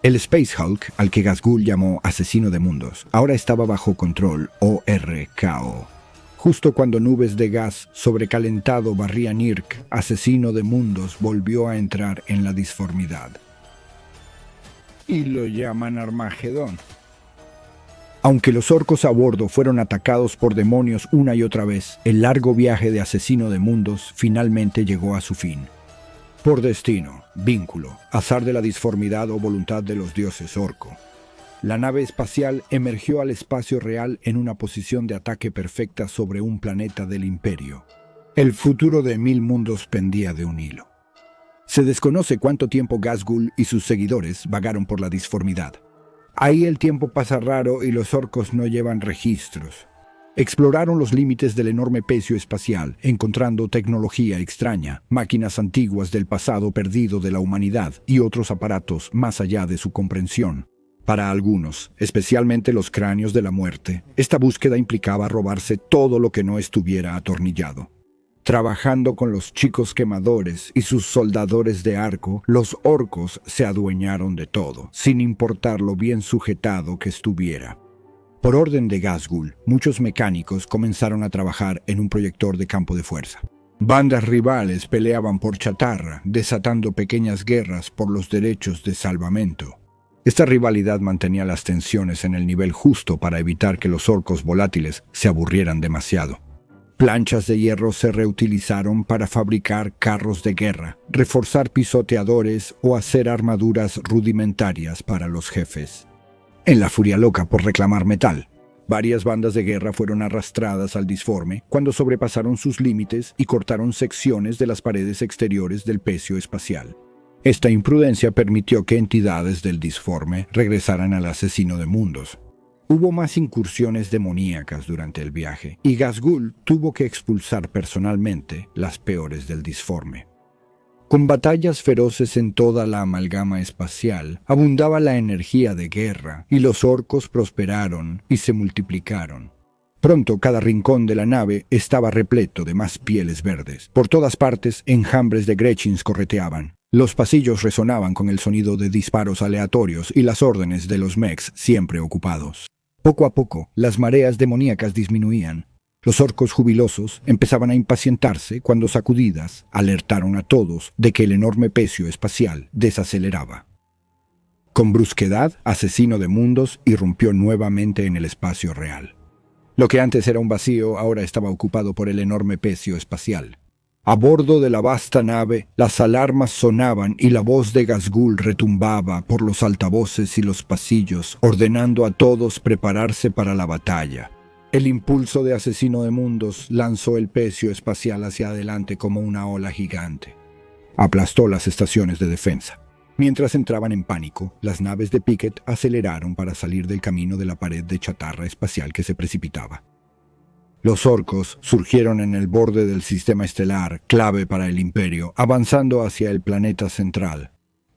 El Space Hulk, al que Ghazghul llamó Asesino de Mundos, ahora estaba bajo control ORKO. Justo cuando nubes de gas sobrecalentado barrían Irk, Asesino de Mundos volvió a entrar en la disformidad. Y lo llaman Armagedón. Aunque los orcos a bordo fueron atacados por demonios una y otra vez, el largo viaje de Asesino de Mundos finalmente llegó a su fin. Por destino, vínculo, azar de la disformidad o voluntad de los dioses orco. La nave espacial emergió al espacio real en una posición de ataque perfecta sobre un planeta del Imperio. El futuro de 1000 mundos pendía de un hilo. Se desconoce cuánto tiempo Ghazghul y sus seguidores vagaron por la disformidad. Ahí el tiempo pasa raro y los orcos no llevan registros. Exploraron los límites del enorme pecio espacial, encontrando tecnología extraña, máquinas antiguas del pasado perdido de la humanidad y otros aparatos más allá de su comprensión. Para algunos, especialmente los cráneos de la muerte, esta búsqueda implicaba robarse todo lo que no estuviera atornillado. Trabajando con los chicos quemadores y sus soldadores de arco, los orcos se adueñaron de todo, sin importar lo bien sujetado que estuviera. Por orden de Ghazghul, muchos mecánicos comenzaron a trabajar en un proyector de campo de fuerza. Bandas rivales peleaban por chatarra, desatando pequeñas guerras por los derechos de salvamento. Esta rivalidad mantenía las tensiones en el nivel justo para evitar que los orcos volátiles se aburrieran demasiado. Planchas de hierro se reutilizaron para fabricar carros de guerra, reforzar pisoteadores o hacer armaduras rudimentarias para los jefes. En la furia loca por reclamar metal, varias bandas de guerra fueron arrastradas al disforme cuando sobrepasaron sus límites y cortaron secciones de las paredes exteriores del pecio espacial. Esta imprudencia permitió que entidades del disforme regresaran al asesino de mundos. Hubo más incursiones demoníacas durante el viaje, y Ghazghul tuvo que expulsar personalmente las peores del disforme. Con batallas feroces en toda la amalgama espacial, abundaba la energía de guerra, y los orcos prosperaron y se multiplicaron. Pronto cada rincón de la nave estaba repleto de más pieles verdes. Por todas partes, enjambres de Gretchins correteaban. Los pasillos resonaban con el sonido de disparos aleatorios y las órdenes de los mechs siempre ocupados. Poco a poco, las mareas demoníacas disminuían. Los orcos jubilosos empezaban a impacientarse cuando sacudidas alertaron a todos de que el enorme pecio espacial desaceleraba. Con brusquedad, Asesino de Mundos irrumpió nuevamente en el espacio real. Lo que antes era un vacío ahora estaba ocupado por el enorme pecio espacial. A bordo de la vasta nave, las alarmas sonaban y la voz de Ghazghul retumbaba por los altavoces y los pasillos, ordenando a todos prepararse para la batalla. El impulso de Asesino de Mundos lanzó el pecio espacial hacia adelante como una ola gigante. Aplastó las estaciones de defensa. Mientras entraban en pánico, las naves de Pickett aceleraron para salir del camino de la pared de chatarra espacial que se precipitaba. Los orcos surgieron en el borde del sistema estelar, clave para el Imperio, avanzando hacia el planeta central.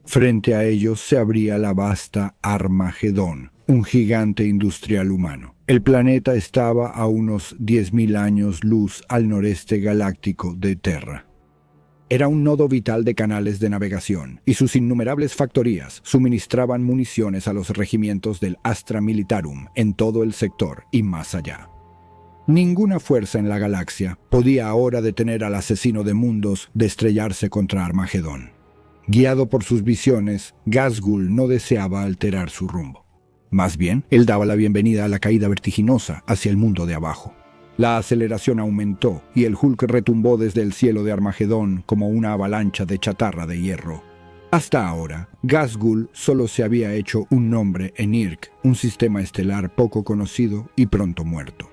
Frente a ellos se abría la vasta Armagedón, un gigante industrial humano. El planeta estaba a unos 10.000 años luz al noreste galáctico de Terra. Era un nodo vital de canales de navegación, y sus innumerables factorías suministraban municiones a los regimientos del Astra Militarum en todo el sector y más allá. Ninguna fuerza en la galaxia podía ahora detener al Asesino de Mundos de estrellarse contra Armagedón. Guiado por sus visiones, Ghazghul no deseaba alterar su rumbo. Más bien, él daba la bienvenida a la caída vertiginosa hacia el mundo de abajo. La aceleración aumentó y el Hulk retumbó desde el cielo de Armagedón como una avalancha de chatarra de hierro. Hasta ahora, Ghazghul solo se había hecho un nombre en Irk, un sistema estelar poco conocido y pronto muerto.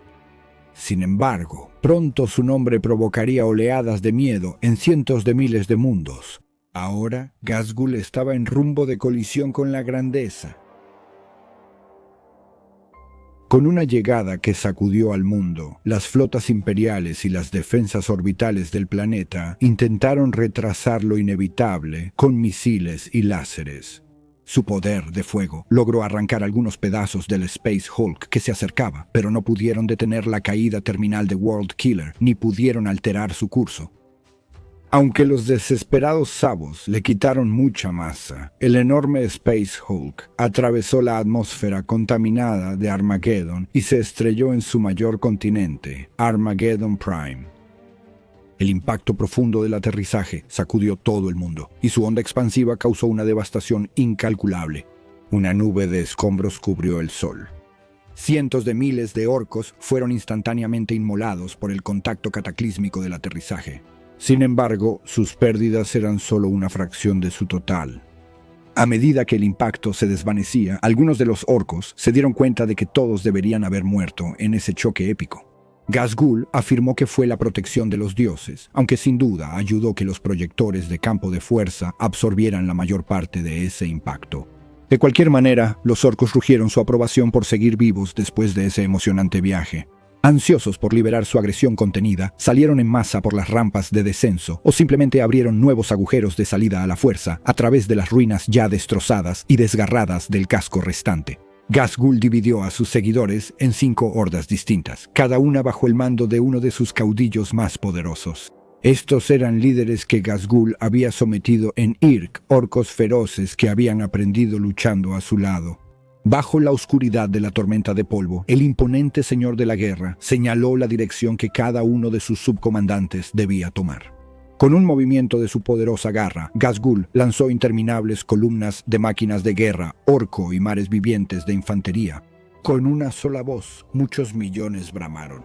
Sin embargo, pronto su nombre provocaría oleadas de miedo en cientos de miles de mundos. Ahora, Ghazghul estaba en rumbo de colisión con la grandeza. Con una llegada que sacudió al mundo, las flotas imperiales y las defensas orbitales del planeta intentaron retrasar lo inevitable con misiles y láseres. Su poder de fuego logró arrancar algunos pedazos del Space Hulk que se acercaba, pero no pudieron detener la caída terminal de World Killer, ni pudieron alterar su curso. Aunque los desesperados Savos le quitaron mucha masa, el enorme Space Hulk atravesó la atmósfera contaminada de Armageddon y se estrelló en su mayor continente, Armageddon Prime. El impacto profundo del aterrizaje sacudió todo el mundo, y su onda expansiva causó una devastación incalculable. Una nube de escombros cubrió el sol. Cientos de miles de orcos fueron instantáneamente inmolados por el contacto cataclísmico del aterrizaje. Sin embargo, sus pérdidas eran solo una fracción de su total. A medida que el impacto se desvanecía, algunos de los orcos se dieron cuenta de que todos deberían haber muerto en ese choque épico. Ghazghul afirmó que fue la protección de los dioses, aunque sin duda ayudó que los proyectores de campo de fuerza absorbieran la mayor parte de ese impacto. De cualquier manera, los orcos rugieron su aprobación por seguir vivos después de ese emocionante viaje. Ansiosos por liberar su agresión contenida, salieron en masa por las rampas de descenso o simplemente abrieron nuevos agujeros de salida a la fuerza a través de las ruinas ya destrozadas y desgarradas del casco restante. Ghazghul dividió a sus seguidores en 5 hordas distintas, cada una bajo el mando de uno de sus caudillos más poderosos. Estos eran líderes que Ghazghul había sometido en Irk, orcos feroces que habían aprendido luchando a su lado. Bajo la oscuridad de la tormenta de polvo, el imponente señor de la guerra señaló la dirección que cada uno de sus subcomandantes debía tomar. Con un movimiento de su poderosa garra, Ghazghul lanzó interminables columnas de máquinas de guerra, orco y mares vivientes de infantería. Con una sola voz, muchos millones bramaron.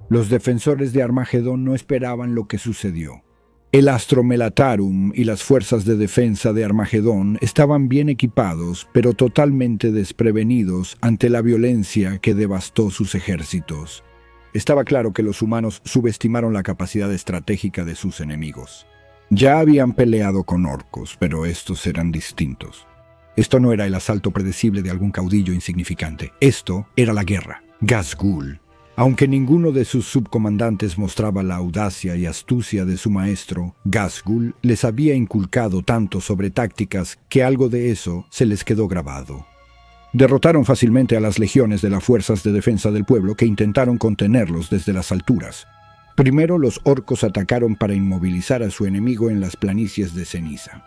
Los defensores de Armagedón no esperaban lo que sucedió. El Astro Melatarum y las fuerzas de defensa de Armagedón estaban bien equipados, pero totalmente desprevenidos ante la violencia que devastó sus ejércitos. Estaba claro que los humanos subestimaron la capacidad estratégica de sus enemigos. Ya habían peleado con orcos, pero estos eran distintos. Esto no era el asalto predecible de algún caudillo insignificante. Esto era la guerra. Ghazghul. Aunque ninguno de sus subcomandantes mostraba la audacia y astucia de su maestro, Ghazghul les había inculcado tanto sobre tácticas que algo de eso se les quedó grabado. Derrotaron fácilmente a las legiones de las fuerzas de defensa del pueblo que intentaron contenerlos desde las alturas. Primero los orcos atacaron para inmovilizar a su enemigo en las planicies de ceniza.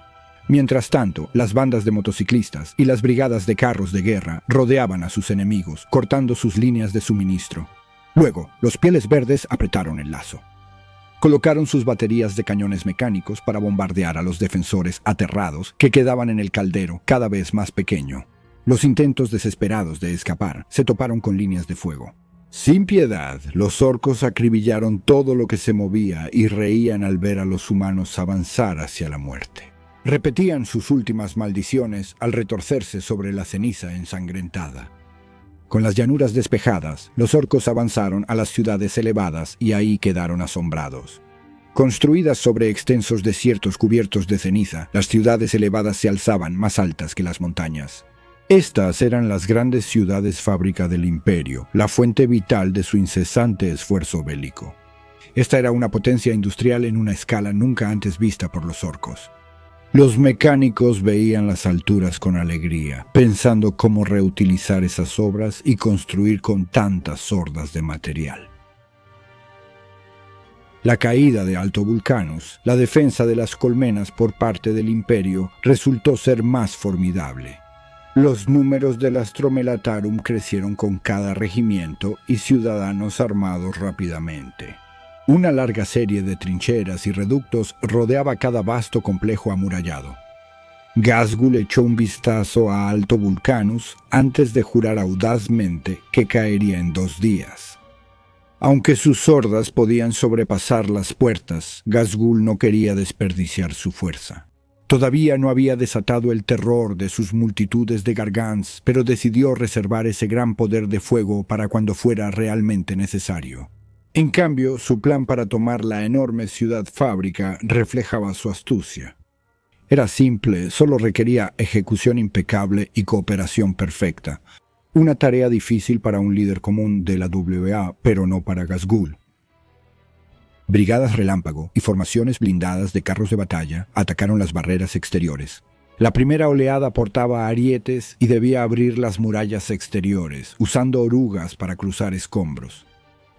Mientras tanto, las bandas de motociclistas y las brigadas de carros de guerra rodeaban a sus enemigos, cortando sus líneas de suministro. Luego, los Pieles Verdes apretaron el lazo. Colocaron sus baterías de cañones mecánicos para bombardear a los defensores aterrados que quedaban en el caldero cada vez más pequeño. Los intentos desesperados de escapar se toparon con líneas de fuego. Sin piedad, los orcos acribillaron todo lo que se movía y reían al ver a los humanos avanzar hacia la muerte. Repetían sus últimas maldiciones al retorcerse sobre la ceniza ensangrentada. Con las llanuras despejadas, los orcos avanzaron a las ciudades elevadas y ahí quedaron asombrados. Construidas sobre extensos desiertos cubiertos de ceniza, las ciudades elevadas se alzaban más altas que las montañas. Estas eran las grandes ciudades fábrica del imperio, la fuente vital de su incesante esfuerzo bélico. Esta era una potencia industrial en una escala nunca antes vista por los orcos. Los mecánicos veían las alturas con alegría, pensando cómo reutilizar esas obras y construir con tantas hordas de material. La caída de Alto Vulcanus, la defensa de las colmenas por parte del imperio, resultó ser más formidable. Los números del Astromelatarum crecieron con cada regimiento y ciudadanos armados rápidamente. Una larga serie de trincheras y reductos rodeaba cada vasto complejo amurallado. Ghazghul echó un vistazo a Alto Vulcanus antes de jurar audazmente que caería en 2 días. Aunque sus hordas podían sobrepasar las puertas, Ghazghul no quería desperdiciar su fuerza. Todavía no había desatado el terror de sus multitudes de Gargants, pero decidió reservar ese gran poder de fuego para cuando fuera realmente necesario. En cambio, su plan para tomar la enorme ciudad fábrica reflejaba su astucia. Era simple, solo requería ejecución impecable y cooperación perfecta. Una tarea difícil para un líder común de la WA, pero no para Ghazghul. Brigadas relámpago y formaciones blindadas de carros de batalla atacaron las barreras exteriores. La primera oleada portaba arietes y debía abrir las murallas exteriores, usando orugas para cruzar escombros.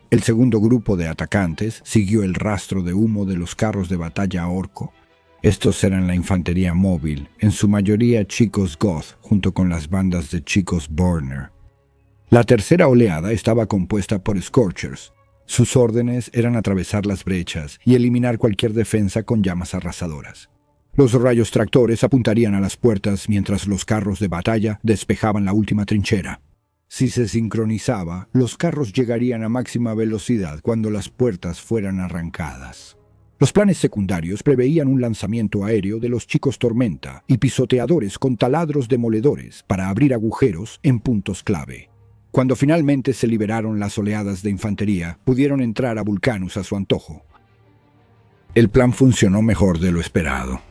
El segundo grupo de atacantes siguió el rastro de humo de los carros de batalla orco. Estos eran la infantería móvil, en su mayoría chicos goth, junto con las bandas de chicos Burner. La tercera oleada estaba compuesta por Scorchers. Sus órdenes eran atravesar las brechas y eliminar cualquier defensa con llamas arrasadoras. Los rayos tractores apuntarían a las puertas mientras los carros de batalla despejaban la última trinchera. Si se sincronizaba, los carros llegarían a máxima velocidad cuando las puertas fueran arrancadas. Los planes secundarios preveían un lanzamiento aéreo de los chicos tormenta y pisoteadores con taladros demoledores para abrir agujeros en puntos clave. Cuando finalmente se liberaron las oleadas de infantería, pudieron entrar a Vulcanus a su antojo. El plan funcionó mejor de lo esperado.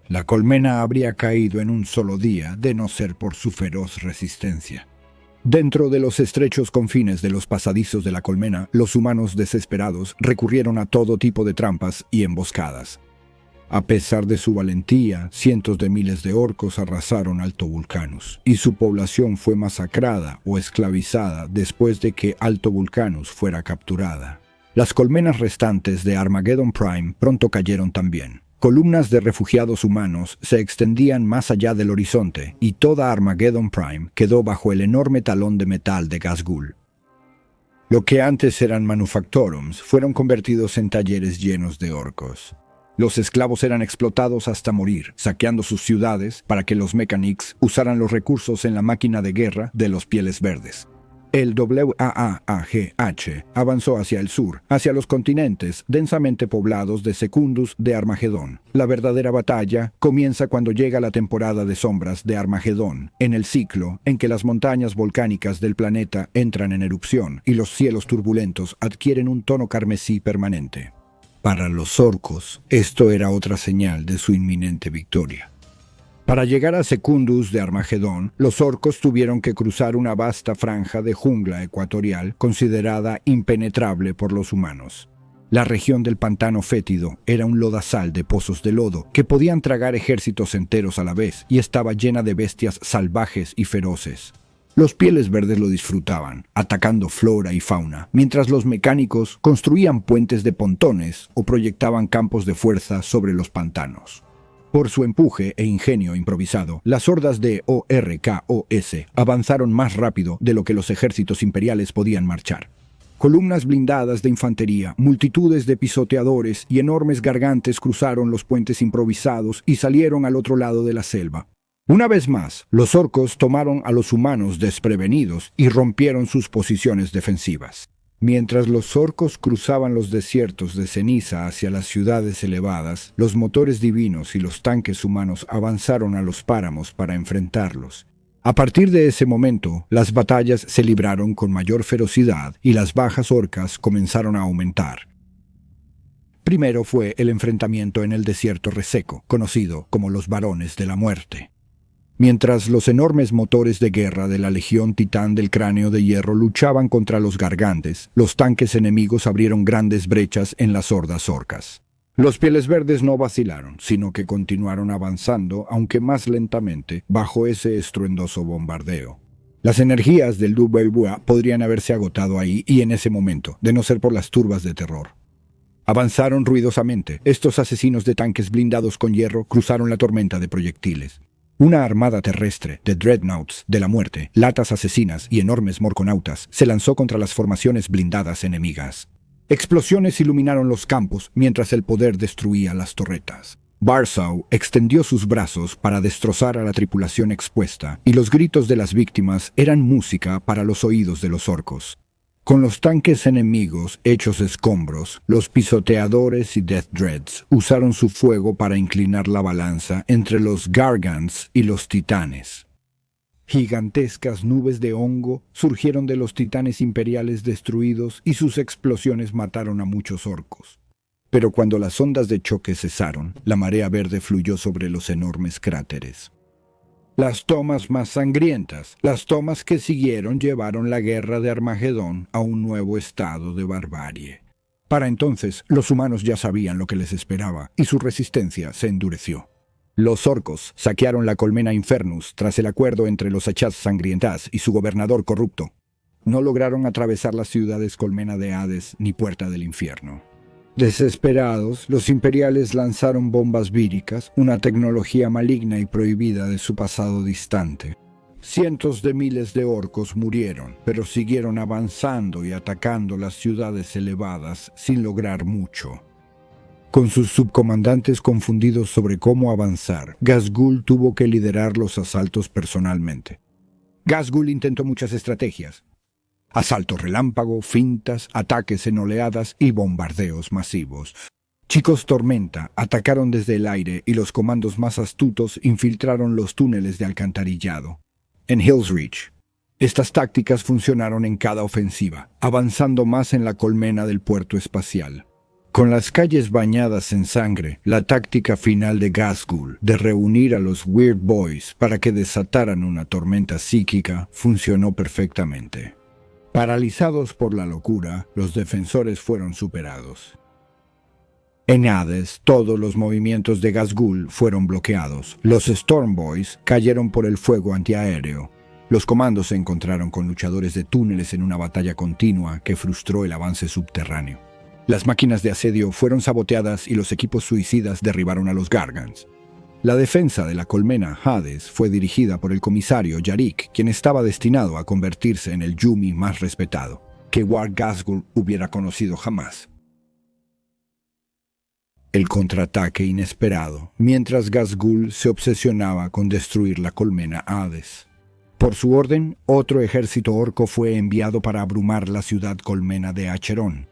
La colmena habría caído en un solo día de no ser por su feroz resistencia. Dentro de los estrechos confines de los pasadizos de la colmena, los humanos desesperados recurrieron a todo tipo de trampas y emboscadas. A pesar de su valentía, cientos de miles de orcos arrasaron Alto Vulcanus, y su población fue masacrada o esclavizada después de que Alto Vulcanus fuera capturada. Las colmenas restantes de Armageddon Prime pronto cayeron también. Columnas de refugiados humanos se extendían más allá del horizonte y toda Armageddon Prime quedó bajo el enorme talón de metal de Ghazghul. Lo que antes eran manufactorums fueron convertidos en talleres llenos de orcos. Los esclavos eran explotados hasta morir, saqueando sus ciudades para que los mechanics usaran los recursos en la máquina de guerra de los Pieles Verdes. El WAAGH avanzó hacia el sur, hacia los continentes densamente poblados de Secundus de Armagedón. La verdadera batalla comienza cuando llega la temporada de sombras de Armagedón, en el ciclo en que las montañas volcánicas del planeta entran en erupción y los cielos turbulentos adquieren un tono carmesí permanente. Para los orcos, esto era otra señal de su inminente victoria. Para llegar a Secundus de Armagedón, los orcos tuvieron que cruzar una vasta franja de jungla ecuatorial considerada impenetrable por los humanos. La región del pantano fétido era un lodazal de pozos de lodo que podían tragar ejércitos enteros a la vez y estaba llena de bestias salvajes y feroces. Los Pieles Verdes lo disfrutaban, atacando flora y fauna, mientras los mecánicos construían puentes de pontones o proyectaban campos de fuerza sobre los pantanos. Por su empuje e ingenio improvisado, las hordas de ORKOS avanzaron más rápido de lo que los ejércitos imperiales podían marchar. Columnas blindadas de infantería, multitudes de pisoteadores y enormes gargantes cruzaron los puentes improvisados y salieron al otro lado de la selva. Una vez más, los orcos tomaron a los humanos desprevenidos y rompieron sus posiciones defensivas. Mientras los orcos cruzaban los desiertos de ceniza hacia las ciudades elevadas, los motores divinos y los tanques humanos avanzaron a los páramos para enfrentarlos. A partir de ese momento, las batallas se libraron con mayor ferocidad y las bajas orcas comenzaron a aumentar. Primero fue el enfrentamiento en el desierto reseco, conocido como los Varones de la Muerte. Mientras los enormes motores de guerra de la Legión Titán del Cráneo de Hierro luchaban contra los gargantes, los tanques enemigos abrieron grandes brechas en las hordas orcas. Los Pieles Verdes no vacilaron, sino que continuaron avanzando, aunque más lentamente, bajo ese estruendoso bombardeo. Las energías del Dubois podrían haberse agotado ahí y en ese momento, de no ser por las turbas de terror. Avanzaron ruidosamente. Estos asesinos de tanques blindados con hierro cruzaron la tormenta de proyectiles. Una armada terrestre de dreadnoughts de la muerte, latas asesinas y enormes morconautas se lanzó contra las formaciones blindadas enemigas. Explosiones iluminaron los campos mientras el poder destruía las torretas. Barsaw extendió sus brazos para destrozar a la tripulación expuesta, y los gritos de las víctimas eran música para los oídos de los orcos. Con los tanques enemigos hechos escombros, los pisoteadores y Death Dreads usaron su fuego para inclinar la balanza entre los Gargants y los titanes. Gigantescas nubes de hongo surgieron de los titanes imperiales destruidos y sus explosiones mataron a muchos orcos. Pero cuando las ondas de choque cesaron, la marea verde fluyó sobre los enormes cráteres. Las tomas más sangrientas, las tomas que siguieron llevaron la guerra de Armagedón a un nuevo estado de barbarie. Para entonces, los humanos ya sabían lo que les esperaba y su resistencia se endureció. Los orcos saquearon la colmena Infernus tras el acuerdo entre los Achats Sangrientas y su gobernador corrupto. No lograron atravesar las ciudades Colmena de Hades ni Puerta del Infierno. Desesperados, los imperiales lanzaron bombas víricas, una tecnología maligna y prohibida de su pasado distante. Cientos de miles de orcos murieron, pero siguieron avanzando y atacando las ciudades elevadas sin lograr mucho. Con sus subcomandantes confundidos sobre cómo avanzar, Ghazghul tuvo que liderar los asaltos personalmente. Ghazghul intentó muchas estrategias. Asalto relámpago, fintas, ataques en oleadas y bombardeos masivos. Chicos Tormenta atacaron desde el aire y los comandos más astutos infiltraron los túneles de alcantarillado. En Hills Reach, estas tácticas funcionaron en cada ofensiva, avanzando más en la colmena del puerto espacial. Con las calles bañadas en sangre, la táctica final de Ghazghul de reunir a los Weird Boys para que desataran una tormenta psíquica funcionó perfectamente. Paralizados por la locura, los defensores fueron superados. En Hades, todos los movimientos de Ghazghul fueron bloqueados. Los Storm Boys cayeron por el fuego antiaéreo. Los comandos se encontraron con luchadores de túneles en una batalla continua que frustró el avance subterráneo. Las máquinas de asedio fueron saboteadas y los equipos suicidas derribaron a los Gargants. La defensa de la colmena Hades fue dirigida por el comisario Yarik, quien estaba destinado a convertirse en el Yumi más respetado, que Warg Ghazghul hubiera conocido jamás. El contraataque inesperado, mientras Ghazghul se obsesionaba con destruir la colmena Hades. Por su orden, otro ejército orco fue enviado para abrumar la ciudad colmena de Acheron.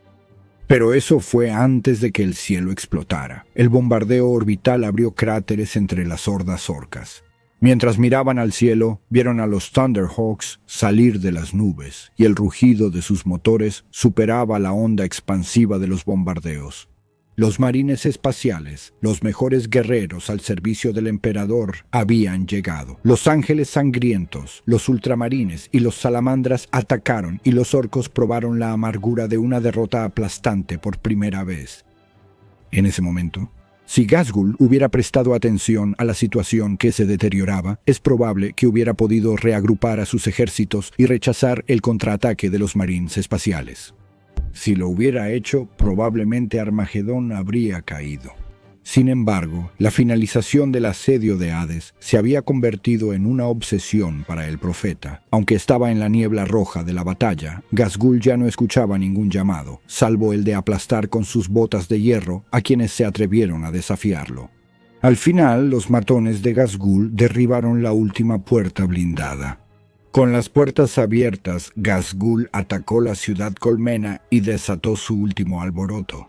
Pero eso fue antes de que el cielo explotara. El bombardeo orbital abrió cráteres entre las hordas orcas. Mientras miraban al cielo, vieron a los Thunderhawks salir de las nubes, y el rugido de sus motores superaba la onda expansiva de los bombardeos. Los marines espaciales, los mejores guerreros al servicio del emperador, habían llegado. Los ángeles sangrientos, los ultramarines y los salamandras atacaron y los orcos probaron la amargura de una derrota aplastante por primera vez. En ese momento, si Ghazghul hubiera prestado atención a la situación que se deterioraba, es probable que hubiera podido reagrupar a sus ejércitos y rechazar el contraataque de los marines espaciales. Si lo hubiera hecho, probablemente Armagedón habría caído. Sin embargo, la finalización del asedio de Hades se había convertido en una obsesión para el profeta. Aunque estaba en la niebla roja de la batalla, Ghazghul ya no escuchaba ningún llamado, salvo el de aplastar con sus botas de hierro a quienes se atrevieron a desafiarlo. Al final, los matones de Ghazghul derribaron la última puerta blindada. Con las puertas abiertas, Ghazghul atacó la ciudad colmena y desató su último alboroto.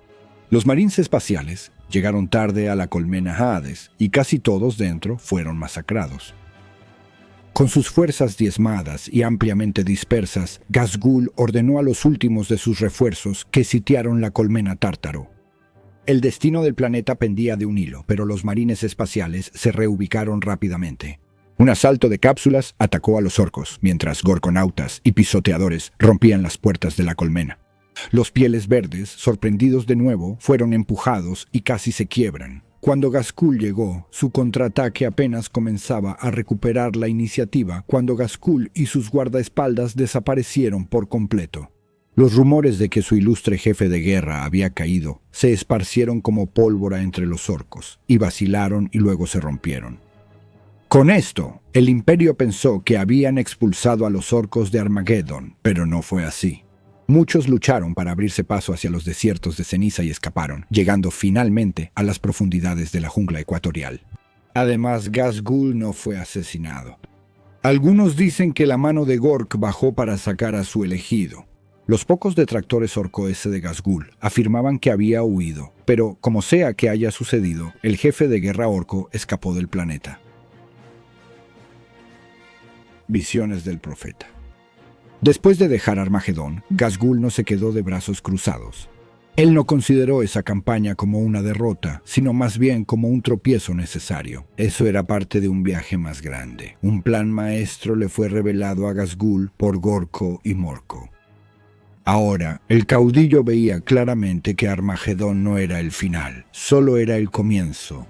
Los marines espaciales llegaron tarde a la colmena Hades y casi todos dentro fueron masacrados. Con sus fuerzas diezmadas y ampliamente dispersas, Ghazghul ordenó a los últimos de sus refuerzos que sitiaron la colmena Tártaro. El destino del planeta pendía de un hilo, pero los marines espaciales se reubicaron rápidamente. Un asalto de cápsulas atacó a los orcos, mientras gorconautas y pisoteadores rompían las puertas de la colmena. Los pieles verdes, sorprendidos de nuevo, fueron empujados y casi se quiebran. Cuando Ghazghul llegó, su contraataque apenas comenzaba a recuperar la iniciativa cuando Ghazghul y sus guardaespaldas desaparecieron por completo. Los rumores de que su ilustre jefe de guerra había caído se esparcieron como pólvora entre los orcos, y vacilaron y luego se rompieron. Con esto, el Imperio pensó que habían expulsado a los orcos de Armagedón, pero no fue así. Muchos lucharon para abrirse paso hacia los desiertos de ceniza y escaparon, llegando finalmente a las profundidades de la jungla ecuatorial. Además, Ghazghul no fue asesinado. Algunos dicen que la mano de Gork bajó para sacar a su elegido. Los pocos detractores orcoese de Ghazghul afirmaban que había huido, pero como sea que haya sucedido, el jefe de guerra orco escapó del planeta. Visiones del profeta. Después de dejar Armagedón, Ghazghul no se quedó de brazos cruzados. Él no consideró esa campaña como una derrota, sino más bien como un tropiezo necesario. Eso era parte de un viaje más grande. Un plan maestro le fue revelado a Ghazghul por Gorko y Morko. Ahora, el caudillo veía claramente que Armagedón no era el final, solo era el comienzo.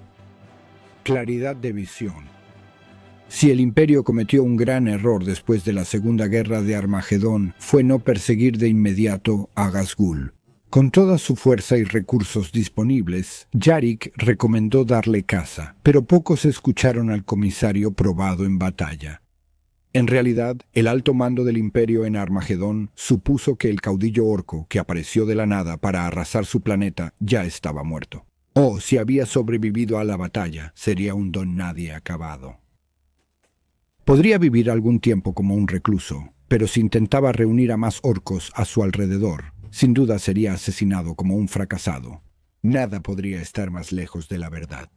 Claridad de visión. Si el Imperio cometió un gran error después de la Segunda Guerra de Armagedón, fue no perseguir de inmediato a Ghazghul. Con toda su fuerza y recursos disponibles, Yarrick recomendó darle caza, pero pocos escucharon al comisario probado en batalla. En realidad, el alto mando del Imperio en Armagedón supuso que el caudillo orco que apareció de la nada para arrasar su planeta ya estaba muerto. O, si había sobrevivido a la batalla, sería un don nadie acabado. Podría vivir algún tiempo como un recluso, pero si intentaba reunir a más orcos a su alrededor, sin duda sería asesinado como un fracasado. Nada podría estar más lejos de la verdad.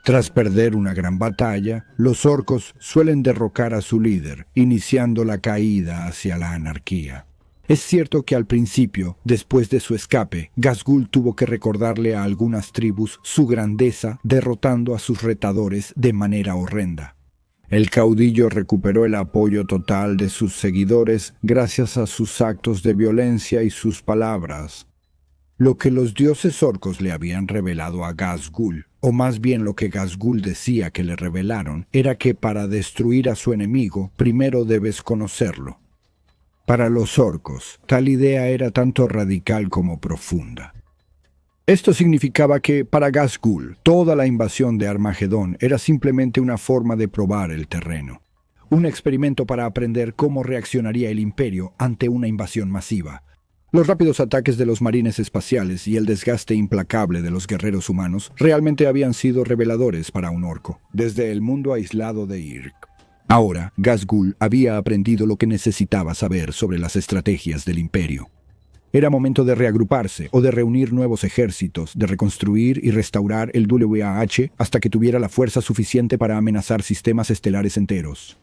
Tras perder una gran batalla, los orcos suelen derrocar a su líder, iniciando la caída hacia la anarquía. Es cierto que al principio, después de su escape, Ghazghul tuvo que recordarle a algunas tribus su grandeza derrotando a sus retadores de manera horrenda. El caudillo recuperó el apoyo total de sus seguidores gracias a sus actos de violencia y sus palabras. Lo que los dioses orcos le habían revelado a Ghazghul, o más bien lo que Ghazghul decía que le revelaron, era que para destruir a su enemigo, primero debes conocerlo. Para los orcos, tal idea era tanto radical como profunda. Esto significaba que, para Ghazghul, toda la invasión de Armagedón era simplemente una forma de probar el terreno. Un experimento para aprender cómo reaccionaría el Imperio ante una invasión masiva. Los rápidos ataques de los marines espaciales y el desgaste implacable de los guerreros humanos realmente habían sido reveladores para un orco, desde el mundo aislado de Irk. Ahora, Ghazghul había aprendido lo que necesitaba saber sobre las estrategias del Imperio. Era momento de reagruparse o de reunir nuevos ejércitos, de reconstruir y restaurar el WAH hasta que tuviera la fuerza suficiente para amenazar sistemas estelares enteros.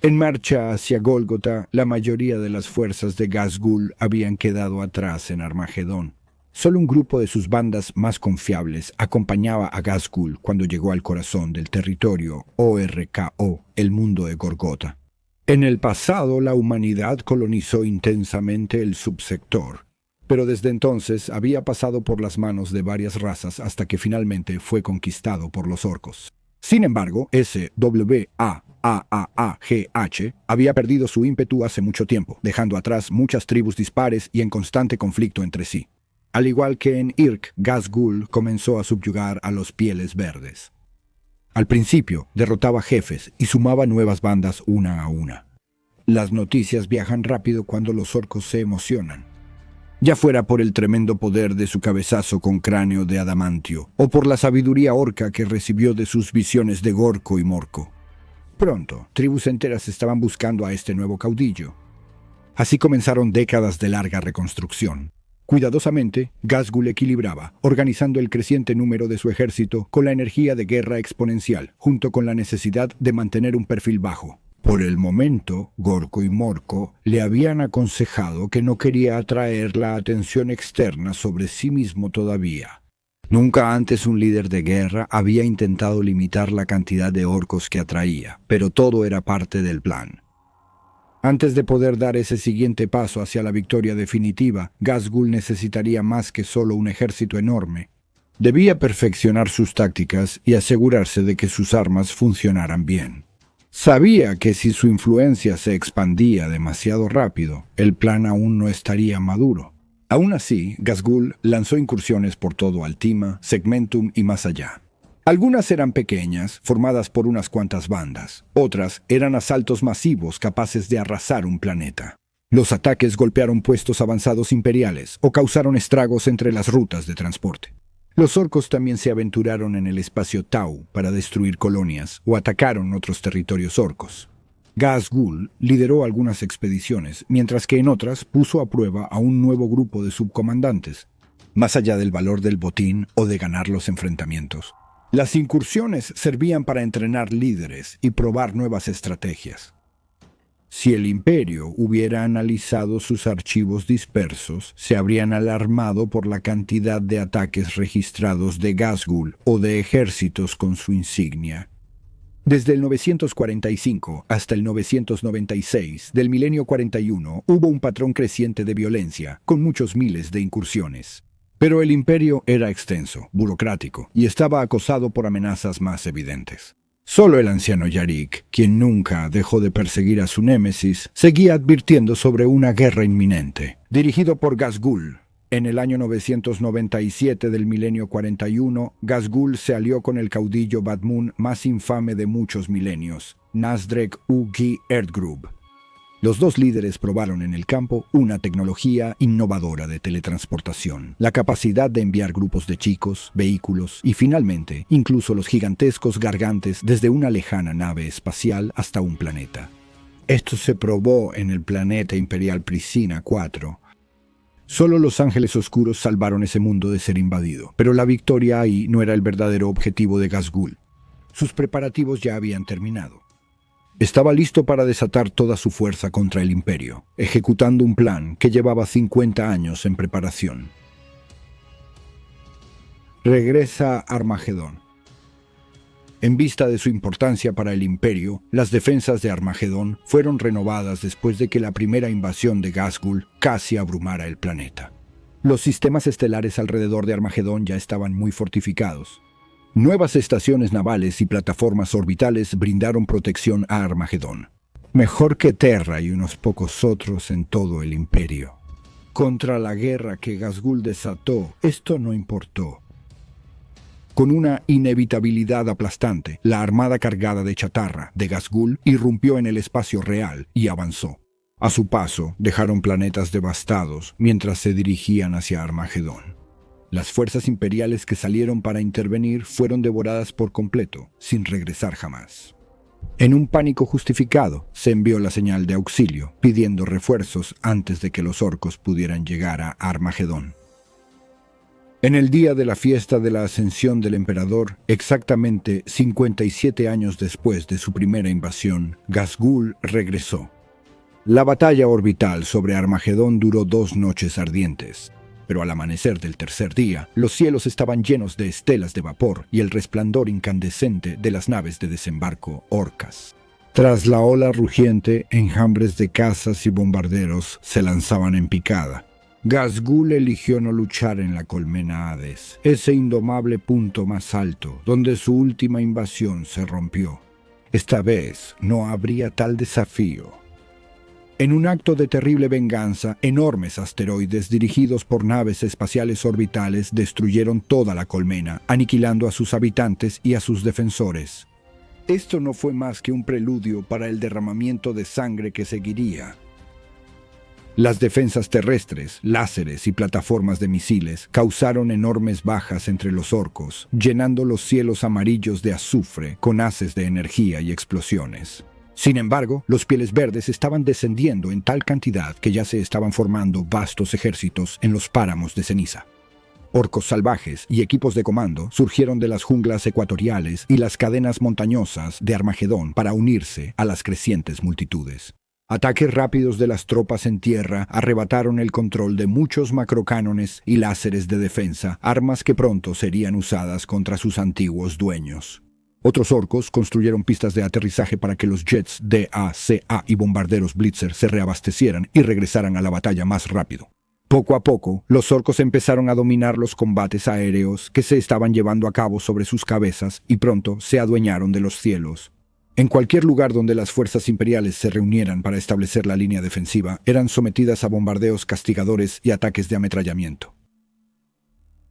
En marcha hacia Gólgota, la mayoría de las fuerzas de Ghazghul habían quedado atrás en Armagedón. Solo un grupo de sus bandas más confiables acompañaba a Ghazghul cuando llegó al corazón del territorio ORKO, el mundo de Gorgotha. En el pasado, la humanidad colonizó intensamente el subsector, pero desde entonces había pasado por las manos de varias razas hasta que finalmente fue conquistado por los orcos. Sin embargo, SWAAAGH había perdido su ímpetu hace mucho tiempo, dejando atrás muchas tribus dispares y en constante conflicto entre sí. Al igual que en Irk, Ghazghul comenzó a subyugar a los Pieles Verdes. Al principio, derrotaba jefes y sumaba nuevas bandas una a una. Las noticias viajan rápido cuando los orcos se emocionan. Ya fuera por el tremendo poder de su cabezazo con cráneo de adamantio, o por la sabiduría orca que recibió de sus visiones de Gorko y Morko. Pronto, tribus enteras estaban buscando a este nuevo caudillo. Así comenzaron décadas de larga reconstrucción. Cuidadosamente, Ghazghul equilibraba, organizando el creciente número de su ejército con la energía de guerra exponencial, junto con la necesidad de mantener un perfil bajo. Por el momento, Gorko y Morko le habían aconsejado que no quería atraer la atención externa sobre sí mismo todavía. Nunca antes un líder de guerra había intentado limitar la cantidad de orcos que atraía, pero todo era parte del plan. Antes de poder dar ese siguiente paso hacia la victoria definitiva, Ghazghul necesitaría más que solo un ejército enorme. Debía perfeccionar sus tácticas y asegurarse de que sus armas funcionaran bien. Sabía que si su influencia se expandía demasiado rápido, el plan aún no estaría maduro. Aún así, Ghazghul lanzó incursiones por todo Altima, Segmentum y más allá. Algunas eran pequeñas, formadas por unas cuantas bandas. Otras eran asaltos masivos capaces de arrasar un planeta. Los ataques golpearon puestos avanzados imperiales o causaron estragos entre las rutas de transporte. Los orcos también se aventuraron en el espacio Tau para destruir colonias o atacaron otros territorios orcos. Ghazghul lideró algunas expediciones, mientras que en otras puso a prueba a un nuevo grupo de subcomandantes, más allá del valor del botín o de ganar los enfrentamientos. Las incursiones servían para entrenar líderes y probar nuevas estrategias. Si el Imperio hubiera analizado sus archivos dispersos, se habrían alarmado por la cantidad de ataques registrados de Ghazghul o de ejércitos con su insignia. Desde el 945 hasta el 996 del milenio 41 hubo un patrón creciente de violencia, con muchos miles de incursiones. Pero el imperio era extenso, burocrático, y estaba acosado por amenazas más evidentes. Solo el anciano Yarrick, quien nunca dejó de perseguir a su némesis, seguía advirtiendo sobre una guerra inminente. Dirigido por Ghazghul, en el año 997 del milenio 41, Ghazghul se alió con el caudillo Badmun más infame de muchos milenios, Nasdrek U-Gi Erdgrub. Los dos líderes probaron en el campo una tecnología innovadora de teletransportación, la capacidad de enviar grupos de chicos, vehículos y finalmente incluso los gigantescos gargantes desde una lejana nave espacial hasta un planeta. Esto se probó en el planeta imperial Priscina 4. Solo los ángeles oscuros salvaron ese mundo de ser invadido, pero la victoria ahí no era el verdadero objetivo de Ghazghul. Sus preparativos ya habían terminado. Estaba listo para desatar toda su fuerza contra el Imperio, ejecutando un plan que llevaba 50 años en preparación. Regresa a Armagedón. En vista de su importancia para el Imperio, las defensas de Armagedón fueron renovadas después de que la primera invasión de Ghazghul casi abrumara el planeta. Los sistemas estelares alrededor de Armagedón ya estaban muy fortificados. Nuevas estaciones navales y plataformas orbitales brindaron protección a Armagedón. Mejor que Terra y unos pocos otros en todo el Imperio. Contra la guerra que Ghazghul desató, esto no importó. Con una inevitabilidad aplastante, la armada cargada de chatarra de Ghazghul irrumpió en el espacio real y avanzó. A su paso, dejaron planetas devastados mientras se dirigían hacia Armagedón. Las fuerzas imperiales que salieron para intervenir fueron devoradas por completo, sin regresar jamás. En un pánico justificado, se envió la señal de auxilio, pidiendo refuerzos antes de que los orcos pudieran llegar a Armagedón. En el día de la fiesta de la ascensión del emperador, exactamente 57 años después de su primera invasión, Ghazghul regresó. La batalla orbital sobre Armagedón duró 2 noches ardientes. Pero al amanecer del tercer día, los cielos estaban llenos de estelas de vapor y el resplandor incandescente de las naves de desembarco orcas. Tras la ola rugiente, enjambres de cazas y bombarderos se lanzaban en picada. Ghazghul eligió no luchar en la colmena Hades, ese indomable punto más alto, donde su última invasión se rompió. Esta vez no habría tal desafío. En un acto de terrible venganza, enormes asteroides dirigidos por naves espaciales orbitales destruyeron toda la colmena, aniquilando a sus habitantes y a sus defensores. Esto no fue más que un preludio para el derramamiento de sangre que seguiría. Las defensas terrestres, láseres y plataformas de misiles causaron enormes bajas entre los orcos, llenando los cielos amarillos de azufre con haces de energía y explosiones. Sin embargo, los Pieles Verdes estaban descendiendo en tal cantidad que ya se estaban formando vastos ejércitos en los páramos de ceniza. Orcos salvajes y equipos de comando surgieron de las junglas ecuatoriales y las cadenas montañosas de Armagedón para unirse a las crecientes multitudes. Ataques rápidos de las tropas en tierra arrebataron el control de muchos macrocánones y láseres de defensa, armas que pronto serían usadas contra sus antiguos dueños. Otros orcos construyeron pistas de aterrizaje para que los jets DA, CA y bombarderos Blitzer se reabastecieran y regresaran a la batalla más rápido. Poco a poco, los orcos empezaron a dominar los combates aéreos que se estaban llevando a cabo sobre sus cabezas y pronto se adueñaron de los cielos. En cualquier lugar donde las fuerzas imperiales se reunieran para establecer la línea defensiva, eran sometidas a bombardeos castigadores y ataques de ametrallamiento.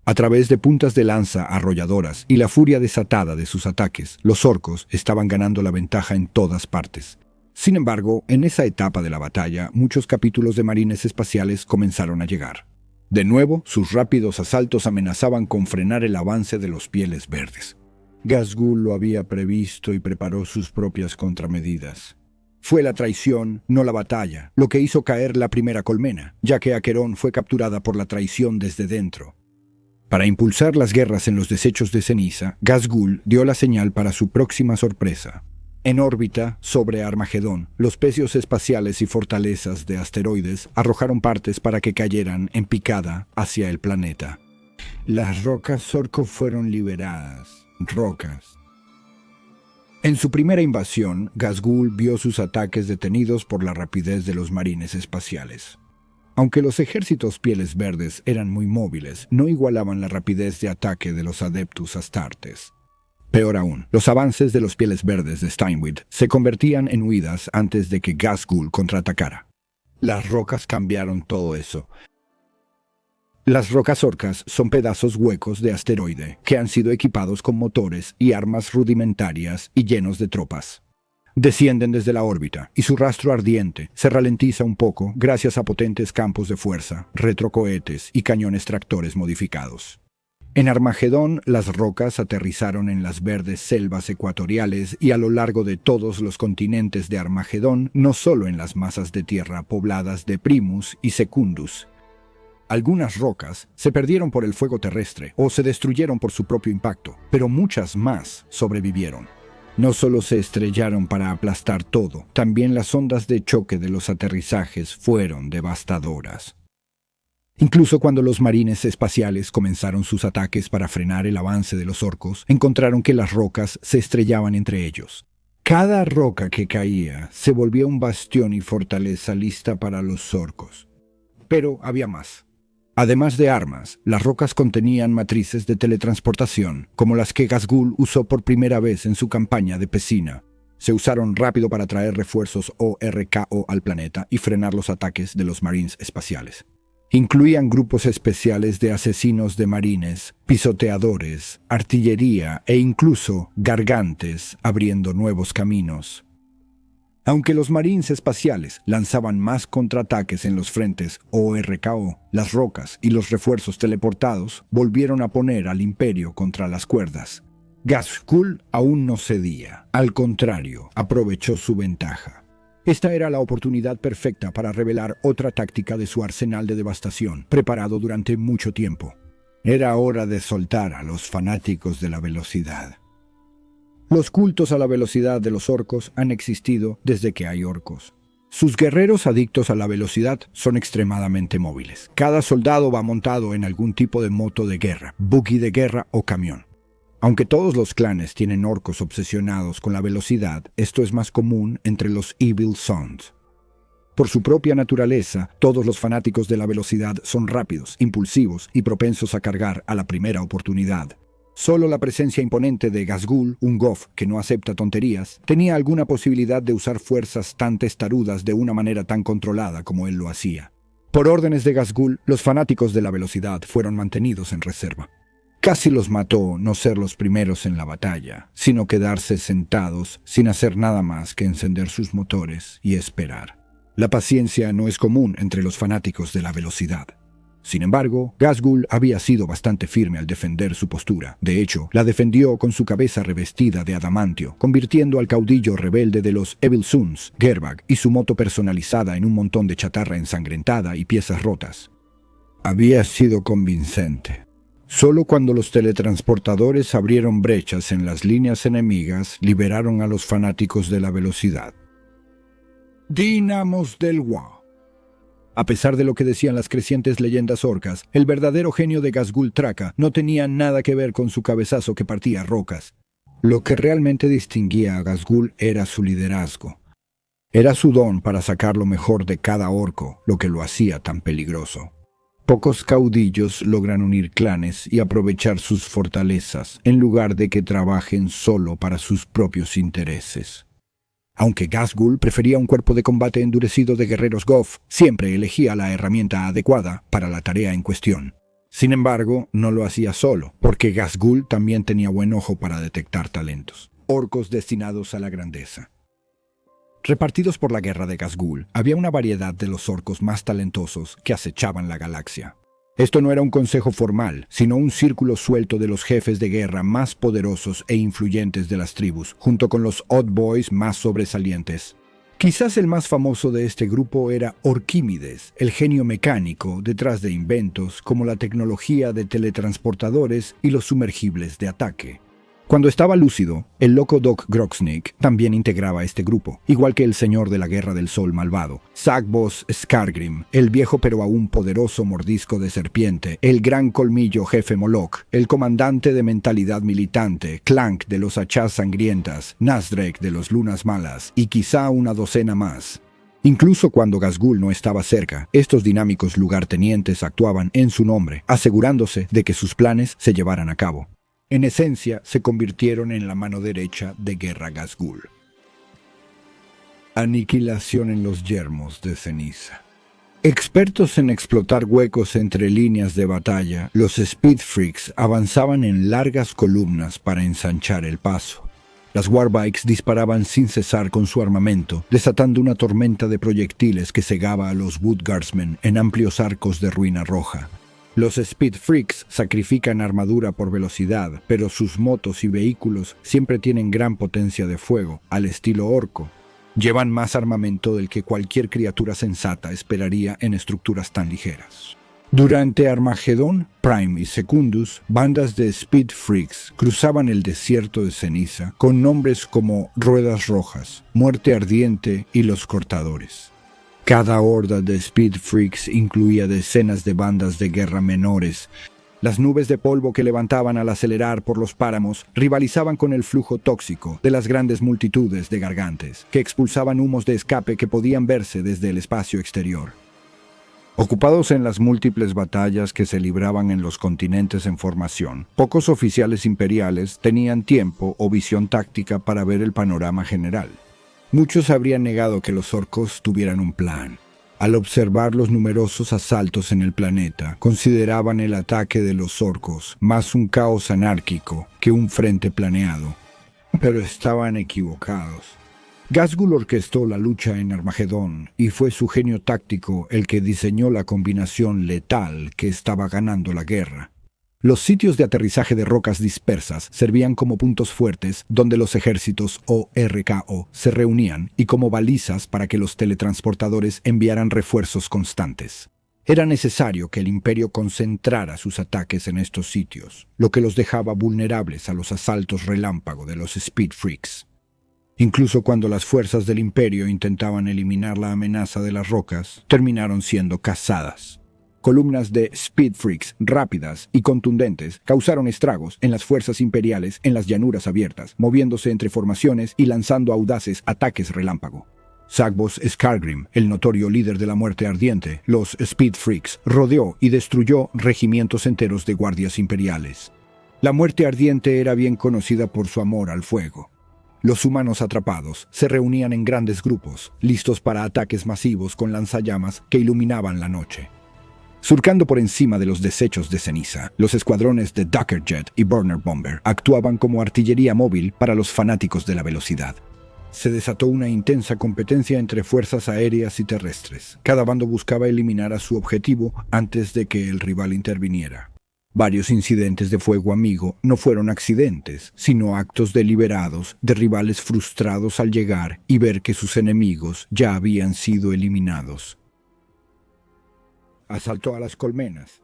A través de puntas de lanza arrolladoras y la furia desatada de sus ataques, los orcos estaban ganando la ventaja en todas partes. Sin embargo, en esa etapa de la batalla, muchos capítulos de marines espaciales comenzaron a llegar. De nuevo, sus rápidos asaltos amenazaban con frenar el avance de los Pieles Verdes. Ghazghul lo había previsto y preparó sus propias contramedidas. Fue la traición, no la batalla, lo que hizo caer la primera colmena, ya que Aquerón fue capturada por la traición desde dentro. Para impulsar las guerras en los desechos de ceniza, Ghazghul dio la señal para su próxima sorpresa. En órbita, sobre Armagedón, los pecios espaciales y fortalezas de asteroides arrojaron partes para que cayeran en picada hacia el planeta. Las rocas orco fueron liberadas. Rocas. En su primera invasión, Ghazghul vio sus ataques detenidos por la rapidez de los marines espaciales. Aunque los ejércitos Pieles Verdes eran muy móviles, no igualaban la rapidez de ataque de los Adeptus Astartes. Peor aún, los avances de los Pieles Verdes de Steinwyd se convertían en huidas antes de que Ghazghul contraatacara. Las rocas cambiaron todo eso. Las rocas orcas son pedazos huecos de asteroide que han sido equipados con motores y armas rudimentarias y llenos de tropas. Descienden desde la órbita y su rastro ardiente se ralentiza un poco gracias a potentes campos de fuerza, retrocohetes y cañones tractores modificados. En Armagedón, las rocas aterrizaron en las verdes selvas ecuatoriales y a lo largo de todos los continentes de Armagedón, no solo en las masas de tierra pobladas de Primus y Secundus. Algunas rocas se perdieron por el fuego terrestre o se destruyeron por su propio impacto, pero muchas más sobrevivieron. No solo se estrellaron para aplastar todo, también las ondas de choque de los aterrizajes fueron devastadoras. Incluso cuando los marines espaciales comenzaron sus ataques para frenar el avance de los orcos, encontraron que las rocas se estrellaban entre ellos. Cada roca que caía se volvía un bastión y fortaleza lista para los orcos. Pero había más. Además de armas, las rocas contenían matrices de teletransportación, como las que Ghazghul usó por primera vez en su campaña de Pesina. Se usaron rápido para traer refuerzos ORKO al planeta y frenar los ataques de los marines espaciales. Incluían grupos especiales de asesinos de marines, pisoteadores, artillería e incluso gargantes abriendo nuevos caminos. Aunque los marines espaciales lanzaban más contraataques en los frentes ORKO, las rocas y los refuerzos teleportados volvieron a poner al imperio contra las cuerdas. Ghazghul aún no cedía, al contrario, aprovechó su ventaja. Esta era la oportunidad perfecta para revelar otra táctica de su arsenal de devastación, preparado durante mucho tiempo. Era hora de soltar a los fanáticos de la velocidad. Los cultos a la velocidad de los orcos han existido desde que hay orcos. Sus guerreros adictos a la velocidad son extremadamente móviles. Cada soldado va montado en algún tipo de moto de guerra, buggy de guerra o camión. Aunque todos los clanes tienen orcos obsesionados con la velocidad, esto es más común entre los Evil Sons. Por su propia naturaleza, todos los fanáticos de la velocidad son rápidos, impulsivos y propensos a cargar a la primera oportunidad. Solo la presencia imponente de Ghazghul, un Goth que no acepta tonterías, tenía alguna posibilidad de usar fuerzas tan testarudas de una manera tan controlada como él lo hacía. Por órdenes de Ghazghul, los fanáticos de la velocidad fueron mantenidos en reserva. Casi los mató no ser los primeros en la batalla, sino quedarse sentados sin hacer nada más que encender sus motores y esperar. La paciencia no es común entre los fanáticos de la velocidad. Sin embargo, Ghazghul había sido bastante firme al defender su postura. De hecho, la defendió con su cabeza revestida de adamantio, convirtiendo al caudillo rebelde de los Evil Sons, Gerbag, y su moto personalizada en un montón de chatarra ensangrentada y piezas rotas. Había sido convincente. Solo cuando los teletransportadores abrieron brechas en las líneas enemigas, liberaron a los fanáticos de la velocidad. Dínamos del Wa. A pesar de lo que decían las crecientes leyendas orcas, el verdadero genio de Ghazghul Traka no tenía nada que ver con su cabezazo que partía rocas. Lo que realmente distinguía a Ghazghul era su liderazgo. Era su don para sacar lo mejor de cada orco, lo que lo hacía tan peligroso. Pocos caudillos logran unir clanes y aprovechar sus fortalezas, en lugar de que trabajen solo para sus propios intereses. Aunque Ghazghul prefería un cuerpo de combate endurecido de guerreros Goth, siempre elegía la herramienta adecuada para la tarea en cuestión. Sin embargo, no lo hacía solo, porque Ghazghul también tenía buen ojo para detectar talentos. Orcos destinados a la grandeza. Repartidos por la guerra de Ghazghul, había una variedad de los orcos más talentosos que acechaban la galaxia. Esto no era un consejo formal, sino un círculo suelto de los jefes de guerra más poderosos e influyentes de las tribus, junto con los Odd Boys más sobresalientes. Quizás el más famoso de este grupo era Orquímedes, el genio mecánico detrás de inventos como la tecnología de teletransportadores y los sumergibles de ataque. Cuando estaba lúcido, el loco Doc Grogsnik también integraba este grupo, igual que el señor de la Guerra del Sol malvado, Zagbos Skargrim, el viejo pero aún poderoso mordisco de serpiente, el gran colmillo jefe Moloch, el comandante de mentalidad militante, Clank de los hachas sangrientas, Nasdrek de los lunas malas, y quizá una docena más. Incluso cuando Ghazghul no estaba cerca, estos dinámicos lugartenientes actuaban en su nombre, asegurándose de que sus planes se llevaran a cabo. En esencia, se convirtieron en la mano derecha de Guerra Ghazghul. Aniquilación en los yermos de ceniza. Expertos en explotar huecos entre líneas de batalla, los Speed Freaks avanzaban en largas columnas para ensanchar el paso. Las Warbikes disparaban sin cesar con su armamento, desatando una tormenta de proyectiles que cegaba a los Wood Guardsmen en amplios arcos de ruina roja. Los Speed Freaks sacrifican armadura por velocidad, pero sus motos y vehículos siempre tienen gran potencia de fuego, al estilo orco. Llevan más armamento del que cualquier criatura sensata esperaría en estructuras tan ligeras. Durante Armagedón, Prime y Secundus, bandas de Speed Freaks cruzaban el desierto de ceniza con nombres como Ruedas Rojas, Muerte Ardiente y Los Cortadores. Cada horda de Speed Freaks incluía decenas de bandas de guerra menores. Las nubes de polvo que levantaban al acelerar por los páramos rivalizaban con el flujo tóxico de las grandes multitudes de gargantes, que expulsaban humos de escape que podían verse desde el espacio exterior. Ocupados en las múltiples batallas que se libraban en los continentes en formación, pocos oficiales imperiales tenían tiempo o visión táctica para ver el panorama general. Muchos habrían negado que los orcos tuvieran un plan. Al observar los numerosos asaltos en el planeta, consideraban el ataque de los orcos más un caos anárquico que un frente planeado. Pero estaban equivocados. Ghazghul orquestó la lucha en Armagedón y fue su genio táctico el que diseñó la combinación letal que estaba ganando la guerra. Los sitios de aterrizaje de rocas dispersas servían como puntos fuertes donde los ejércitos o RKO se reunían y como balizas para que los teletransportadores enviaran refuerzos constantes. Era necesario que el Imperio concentrara sus ataques en estos sitios, lo que los dejaba vulnerables a los asaltos relámpago de los Speed Freaks. Incluso cuando las fuerzas del Imperio intentaban eliminar la amenaza de las rocas, terminaron siendo cazadas. Columnas de Speed Freaks rápidas y contundentes causaron estragos en las fuerzas imperiales en las llanuras abiertas, moviéndose entre formaciones y lanzando audaces ataques relámpago. Zagbos Skargrim, el notorio líder de la Muerte Ardiente, los Speed Freaks, rodeó y destruyó regimientos enteros de guardias imperiales. La Muerte Ardiente era bien conocida por su amor al fuego. Los humanos atrapados se reunían en grandes grupos, listos para ataques masivos con lanzallamas que iluminaban la noche. Surcando por encima de los desechos de ceniza, los escuadrones de Duckerjet y Burner Bomber actuaban como artillería móvil para los fanáticos de la velocidad. Se desató una intensa competencia entre fuerzas aéreas y terrestres. Cada bando buscaba eliminar a su objetivo antes de que el rival interviniera. Varios incidentes de fuego amigo no fueron accidentes, sino actos deliberados de rivales frustrados al llegar y ver que sus enemigos ya habían sido eliminados. Asaltó a las colmenas.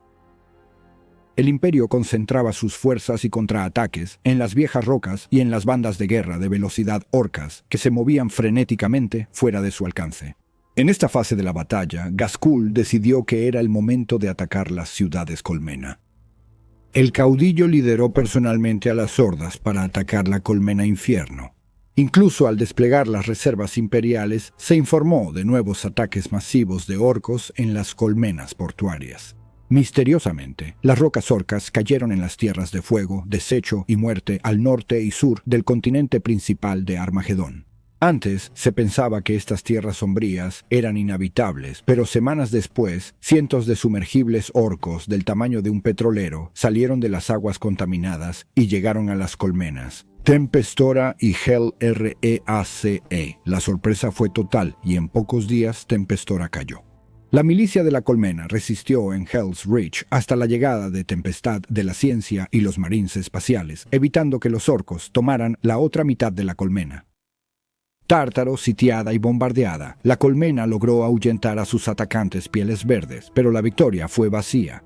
El Imperio concentraba sus fuerzas y contraataques en las viejas rocas y en las bandas de guerra de velocidad orcas que se movían frenéticamente fuera de su alcance. En esta fase de la batalla, Ghazghkull decidió que era el momento de atacar las ciudades colmena. El caudillo lideró personalmente a las hordas para atacar la colmena Infierno. Incluso al desplegar las reservas imperiales, se informó de nuevos ataques masivos de orcos en las colmenas portuarias. Misteriosamente, las rocas orcas cayeron en las tierras de fuego, desecho y muerte al norte y sur del continente principal de Armagedón. Antes se pensaba que estas tierras sombrías eran inhabitables, pero semanas después, cientos de sumergibles orcos del tamaño de un petrolero salieron de las aguas contaminadas y llegaron a las colmenas. Tempestora y Hell Reace. La sorpresa fue total y en pocos días Tempestora cayó. La milicia de la colmena resistió en Hell's Reach hasta la llegada de Tempestad de la Ciencia y los Marines espaciales, evitando que los orcos tomaran la otra mitad de la colmena. Tártaro, sitiada y bombardeada, la colmena logró ahuyentar a sus atacantes Pieles Verdes, pero la victoria fue vacía.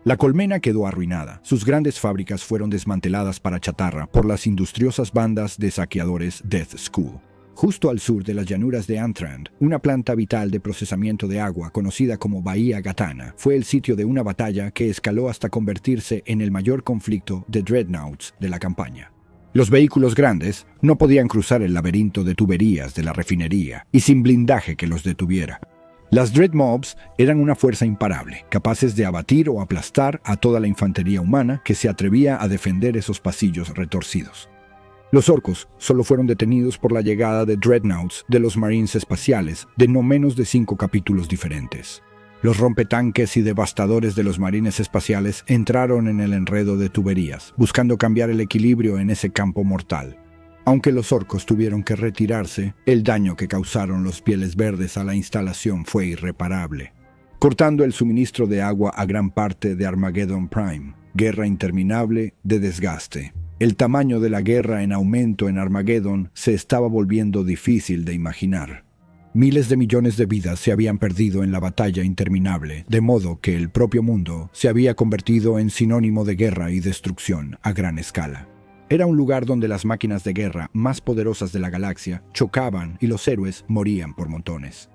La colmena quedó arruinada. Sus grandes fábricas fueron desmanteladas para chatarra por las industriosas bandas de saqueadores Death School. Justo al sur de las llanuras de Antrand, una planta vital de procesamiento de agua conocida como Bahía Gatana fue el sitio de una batalla que escaló hasta convertirse en el mayor conflicto de dreadnoughts de la campaña. Los vehículos grandes no podían cruzar el laberinto de tuberías de la refinería y sin blindaje que los detuviera. Las Dreadmobs eran una fuerza imparable, capaces de abatir o aplastar a toda la infantería humana que se atrevía a defender esos pasillos retorcidos. Los orcos solo fueron detenidos por la llegada de Dreadnoughts de los Marines espaciales de no menos de 5 capítulos diferentes. Los rompetanques y devastadores de los Marines espaciales entraron en el enredo de tuberías, buscando cambiar el equilibrio en ese campo mortal. Aunque los orcos tuvieron que retirarse, el daño que causaron los Pieles Verdes a la instalación fue irreparable, cortando el suministro de agua a gran parte de Armageddon Prime. Guerra interminable de desgaste. El tamaño de la guerra en aumento en Armageddon se estaba volviendo difícil de imaginar. Miles de millones de vidas se habían perdido en la batalla interminable, de modo que el propio mundo se había convertido en sinónimo de guerra y destrucción a gran escala. Era un lugar donde las máquinas de guerra más poderosas de la galaxia chocaban y los héroes morían por montones.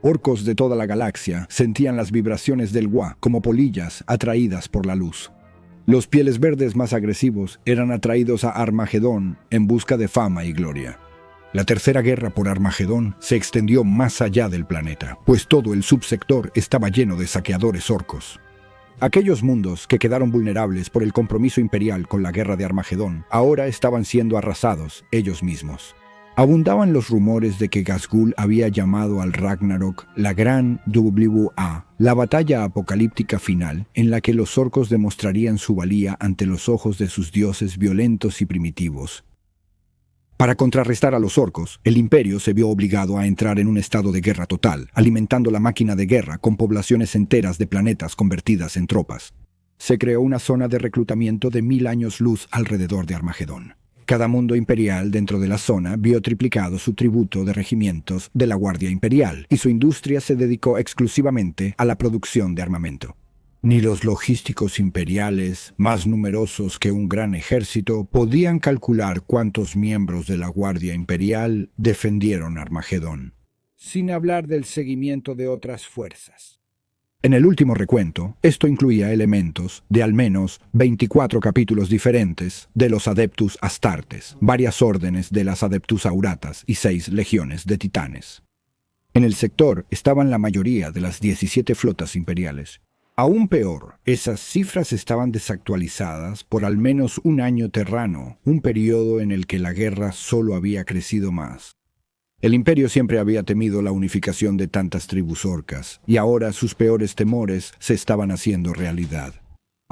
Orcos de toda la galaxia sentían las vibraciones del Wa como polillas atraídas por la luz. Los Pieles Verdes más agresivos eran atraídos a Armagedón en busca de fama y gloria. La tercera guerra por Armagedón se extendió más allá del planeta, pues todo el subsector estaba lleno de saqueadores orcos. Aquellos mundos que quedaron vulnerables por el compromiso imperial con la guerra de Armagedón ahora estaban siendo arrasados ellos mismos. Abundaban los rumores de que Ghazghkull había llamado al Ragnarok la Gran WA, la batalla apocalíptica final en la que los orcos demostrarían su valía ante los ojos de sus dioses violentos y primitivos. Para contrarrestar a los orcos, el Imperio se vio obligado a entrar en un estado de guerra total, alimentando la máquina de guerra con poblaciones enteras de planetas convertidas en tropas. Se creó una zona de reclutamiento de 1000 años luz alrededor de Armagedón. Cada mundo imperial dentro de la zona vio triplicado su tributo de regimientos de la Guardia Imperial, y su industria se dedicó exclusivamente a la producción de armamento. Ni los logísticos imperiales, más numerosos que un gran ejército, podían calcular cuántos miembros de la Guardia Imperial defendieron Armagedón. Sin hablar del seguimiento de otras fuerzas. En el último recuento, esto incluía elementos de al menos 24 capítulos diferentes de los Adeptus Astartes, varias órdenes de las Adeptus Auratas y 6 legiones de titanes. En el sector estaban la mayoría de las 17 flotas imperiales. Aún peor, esas cifras estaban desactualizadas por al menos un año terrano, un periodo en el que la guerra solo había crecido más. El imperio siempre había temido la unificación de tantas tribus orcas, y ahora sus peores temores se estaban haciendo realidad.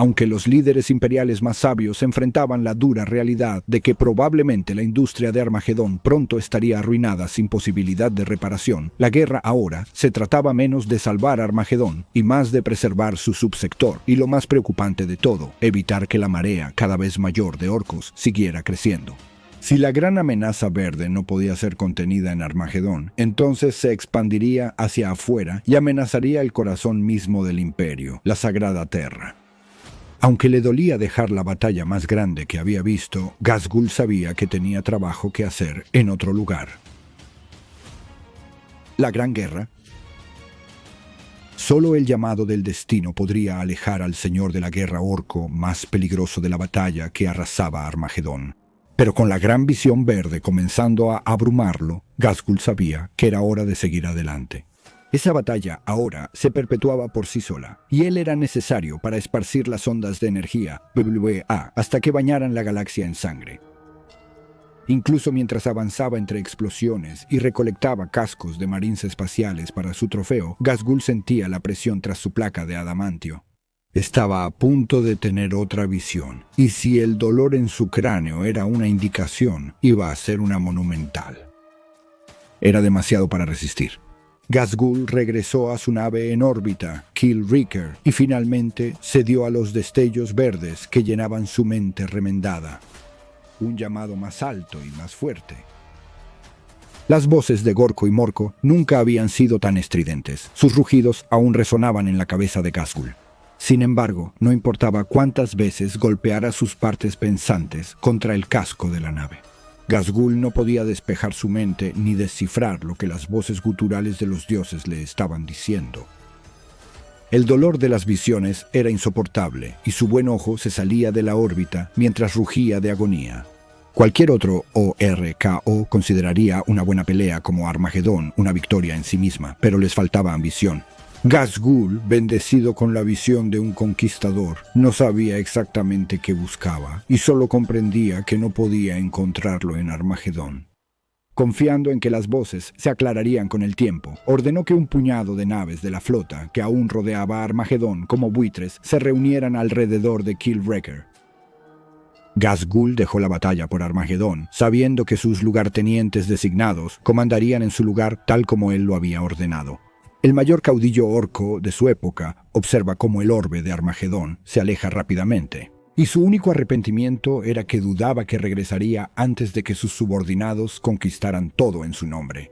Aunque los líderes imperiales más sabios enfrentaban la dura realidad de que probablemente la industria de Armagedón pronto estaría arruinada sin posibilidad de reparación, la guerra ahora se trataba menos de salvar Armagedón y más de preservar su subsector, y lo más preocupante de todo, evitar que la marea cada vez mayor de orcos siguiera creciendo. Si la gran amenaza verde no podía ser contenida en Armagedón, entonces se expandiría hacia afuera y amenazaría el corazón mismo del imperio, la Sagrada Terra. Aunque le dolía dejar la batalla más grande que había visto, Ghazghul sabía que tenía trabajo que hacer en otro lugar. La Gran Guerra. Solo el llamado del destino podría alejar al señor de la guerra orco más peligroso de la batalla que arrasaba Armagedón. Pero con la gran visión verde comenzando a abrumarlo, Ghazghul sabía que era hora de seguir adelante. Esa batalla ahora se perpetuaba por sí sola, y él era necesario para esparcir las ondas de energía WA hasta que bañaran la galaxia en sangre. Incluso mientras avanzaba entre explosiones y recolectaba cascos de marines espaciales para su trofeo, Ghazghul sentía la presión tras su placa de adamantio. Estaba a punto de tener otra visión, y si el dolor en su cráneo era una indicación, iba a ser una monumental. Era demasiado para resistir. Ghazghul regresó a su nave en órbita, Killraker, y finalmente cedió a los destellos verdes que llenaban su mente remendada. Un llamado más alto y más fuerte. Las voces de Gorko y Morko nunca habían sido tan estridentes. Sus rugidos aún resonaban en la cabeza de Ghazghul. Sin embargo, no importaba cuántas veces golpeara sus partes pensantes contra el casco de la nave. Ghazghul no podía despejar su mente ni descifrar lo que las voces guturales de los dioses le estaban diciendo. El dolor de las visiones era insoportable y su buen ojo se salía de la órbita mientras rugía de agonía. Cualquier otro ORKO consideraría una buena pelea como Armagedón una victoria en sí misma, pero les faltaba ambición. Ghazghul, bendecido con la visión de un conquistador, no sabía exactamente qué buscaba y solo comprendía que no podía encontrarlo en Armagedón. Confiando en que las voces se aclararían con el tiempo, ordenó que un puñado de naves de la flota que aún rodeaba a Armagedón como buitres se reunieran alrededor de Killraker. Ghazghul dejó la batalla por Armagedón, sabiendo que sus lugartenientes designados comandarían en su lugar tal como él lo había ordenado. El mayor caudillo orco de su época observa cómo el orbe de Armagedón se aleja rápidamente, y su único arrepentimiento era que dudaba que regresaría antes de que sus subordinados conquistaran todo en su nombre.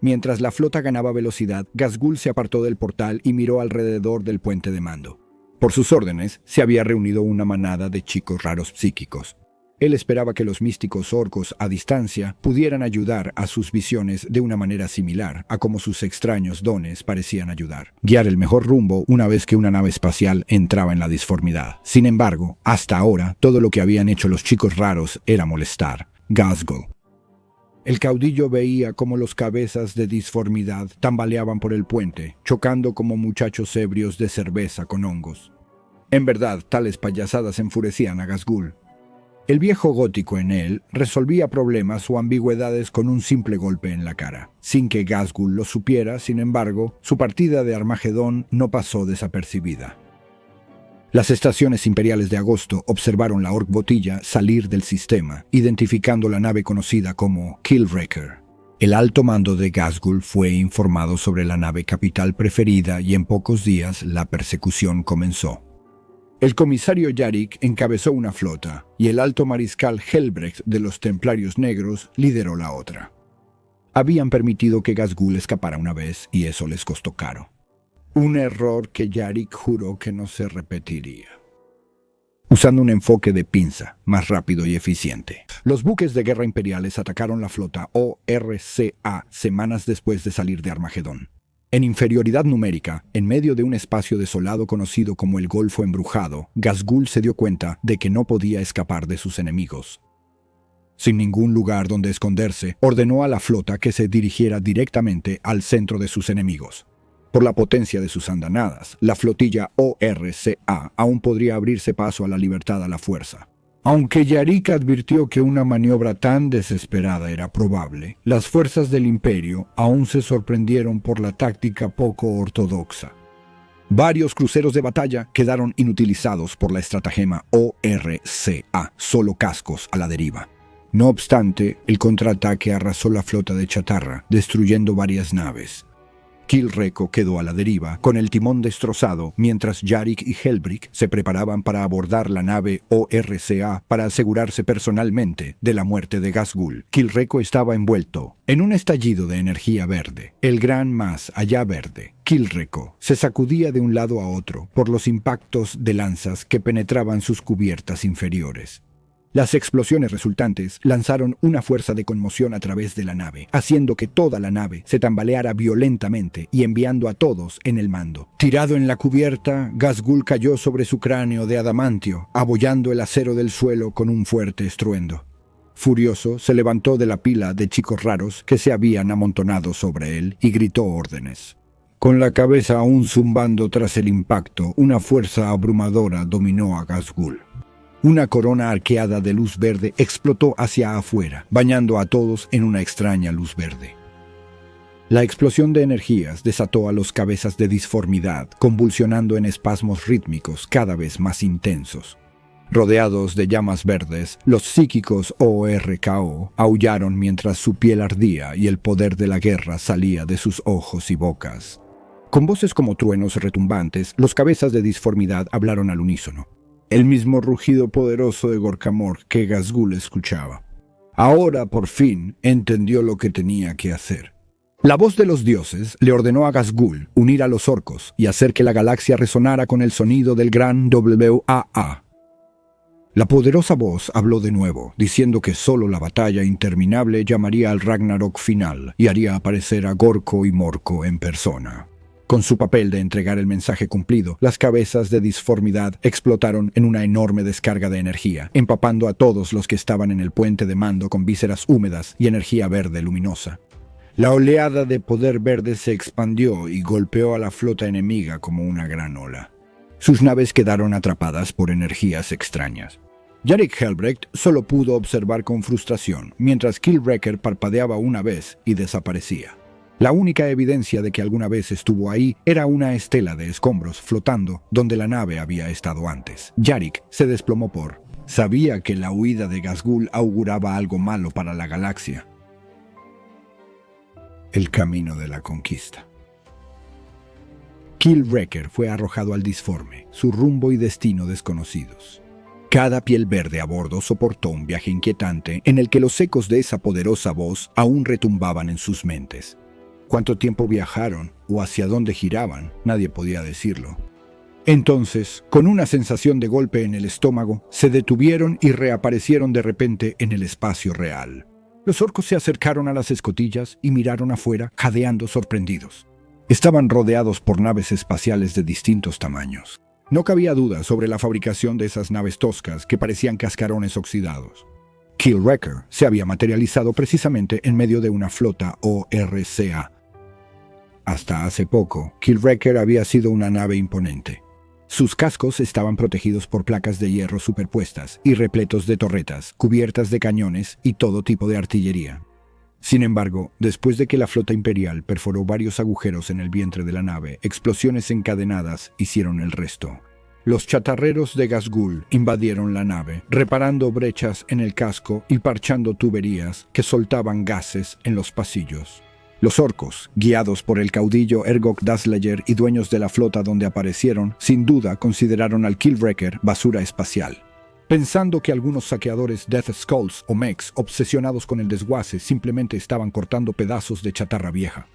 Mientras la flota ganaba velocidad, Ghazghul se apartó del portal y miró alrededor del puente de mando. Por sus órdenes, se había reunido una manada de chicos raros psíquicos. Él esperaba que los místicos orcos a distancia pudieran ayudar a sus visiones de una manera similar a como sus extraños dones parecían ayudar. Guiar el mejor rumbo una vez que una nave espacial entraba en la disformidad. Sin embargo, hasta ahora, todo lo que habían hecho los chicos raros era molestar. Ghazghul. El caudillo veía cómo los cabezas de disformidad tambaleaban por el puente, chocando como muchachos ebrios de cerveza con hongos. En verdad, tales payasadas enfurecían a Ghazghul. El viejo gótico en él resolvía problemas o ambigüedades con un simple golpe en la cara. Sin que Ghazghul lo supiera, sin embargo, su partida de Armagedón no pasó desapercibida. Las estaciones imperiales de agosto observaron la Orc Botilla salir del sistema, identificando la nave conocida como Killraker. El alto mando de Ghazghul fue informado sobre la nave capital preferida y en pocos días la persecución comenzó. El comisario Yarrick encabezó una flota, y el alto mariscal Helbrecht de los Templarios Negros lideró la otra. Habían permitido que Ghazghul escapara una vez, y eso les costó caro. Un error que Yarrick juró que no se repetiría. Usando un enfoque de pinza, más rápido y eficiente, los buques de guerra imperiales atacaron la flota ORCA semanas después de salir de Armagedón. En inferioridad numérica, en medio de un espacio desolado conocido como el Golfo Embrujado, Ghazghul se dio cuenta de que no podía escapar de sus enemigos. Sin ningún lugar donde esconderse, ordenó a la flota que se dirigiera directamente al centro de sus enemigos. Por la potencia de sus andanadas, la flotilla ORCA aún podría abrirse paso a la libertad a la fuerza. Aunque Yarrick advirtió que una maniobra tan desesperada era probable, las fuerzas del Imperio aún se sorprendieron por la táctica poco ortodoxa. Varios cruceros de batalla quedaron inutilizados por la estratagema ORCA, solo cascos a la deriva. No obstante, el contraataque arrasó la flota de chatarra, destruyendo varias naves. Kil Reko quedó a la deriva, con el timón destrozado, mientras Yarrick y Helbrick se preparaban para abordar la nave ORCA para asegurarse personalmente de la muerte de Ghazghul. Kil Reko estaba envuelto en un estallido de energía verde, el gran más allá verde. Kil Reko se sacudía de un lado a otro por los impactos de lanzas que penetraban sus cubiertas inferiores. Las explosiones resultantes lanzaron una fuerza de conmoción a través de la nave, haciendo que toda la nave se tambaleara violentamente y enviando a todos en el mando. Tirado en la cubierta, Ghazghul cayó sobre su cráneo de adamantio, abollando el acero del suelo con un fuerte estruendo. Furioso, se levantó de la pila de chicos raros que se habían amontonado sobre él y gritó órdenes. Con la cabeza aún zumbando tras el impacto, una fuerza abrumadora dominó a Ghazghul. Una corona arqueada de luz verde explotó hacia afuera, bañando a todos en una extraña luz verde. La explosión de energías desató a los cabezas de disformidad, convulsionando en espasmos rítmicos cada vez más intensos. Rodeados de llamas verdes, los psíquicos ORKO aullaron mientras su piel ardía y el poder de la guerra salía de sus ojos y bocas. Con voces como truenos retumbantes, los cabezas de disformidad hablaron al unísono. El mismo rugido poderoso de Gorkamor que Ghazghul escuchaba. Ahora, por fin, entendió lo que tenía que hacer. La voz de los dioses le ordenó a Ghazghul unir a los orcos y hacer que la galaxia resonara con el sonido del gran WAA. La poderosa voz habló de nuevo, diciendo que solo la batalla interminable llamaría al Ragnarok final y haría aparecer a Gorko y Morko en persona. Con su papel de entregar el mensaje cumplido, las cabezas de disformidad explotaron en una enorme descarga de energía, empapando a todos los que estaban en el puente de mando con vísceras húmedas y energía verde luminosa. La oleada de poder verde se expandió y golpeó a la flota enemiga como una gran ola. Sus naves quedaron atrapadas por energías extrañas. Yarrick Helbrecht solo pudo observar con frustración, mientras Killwrecker parpadeaba una vez y desaparecía. La única evidencia de que alguna vez estuvo ahí era una estela de escombros flotando donde la nave había estado antes. Yarrick se desplomó sabía que la huida de Ghazghul auguraba algo malo para la galaxia. El camino de la conquista. Killwrecker fue arrojado al disforme, su rumbo y destino desconocidos. Cada piel verde a bordo soportó un viaje inquietante en el que los ecos de esa poderosa voz aún retumbaban en sus mentes. Cuánto tiempo viajaron o hacia dónde giraban, nadie podía decirlo. Entonces, con una sensación de golpe en el estómago, se detuvieron y reaparecieron de repente en el espacio real. Los orcos se acercaron a las escotillas y miraron afuera, jadeando sorprendidos. Estaban rodeados por naves espaciales de distintos tamaños. No cabía duda sobre la fabricación de esas naves toscas que parecían cascarones oxidados. Killwrecker se había materializado precisamente en medio de una flota ORCA. Hasta hace poco, Killwrecker había sido una nave imponente. Sus cascos estaban protegidos por placas de hierro superpuestas y repletos de torretas, cubiertas de cañones y todo tipo de artillería. Sin embargo, después de que la flota imperial perforó varios agujeros en el vientre de la nave, explosiones encadenadas hicieron el resto. Los chatarreros de Ghazghul invadieron la nave, reparando brechas en el casco y parchando tuberías que soltaban gases en los pasillos. Los orcos, guiados por el caudillo Ergok Daslayer y dueños de la flota donde aparecieron, sin duda consideraron al Killwrecker basura espacial. Pensando que algunos saqueadores Death Skulls o mechs obsesionados con el desguace simplemente estaban cortando pedazos de chatarra vieja.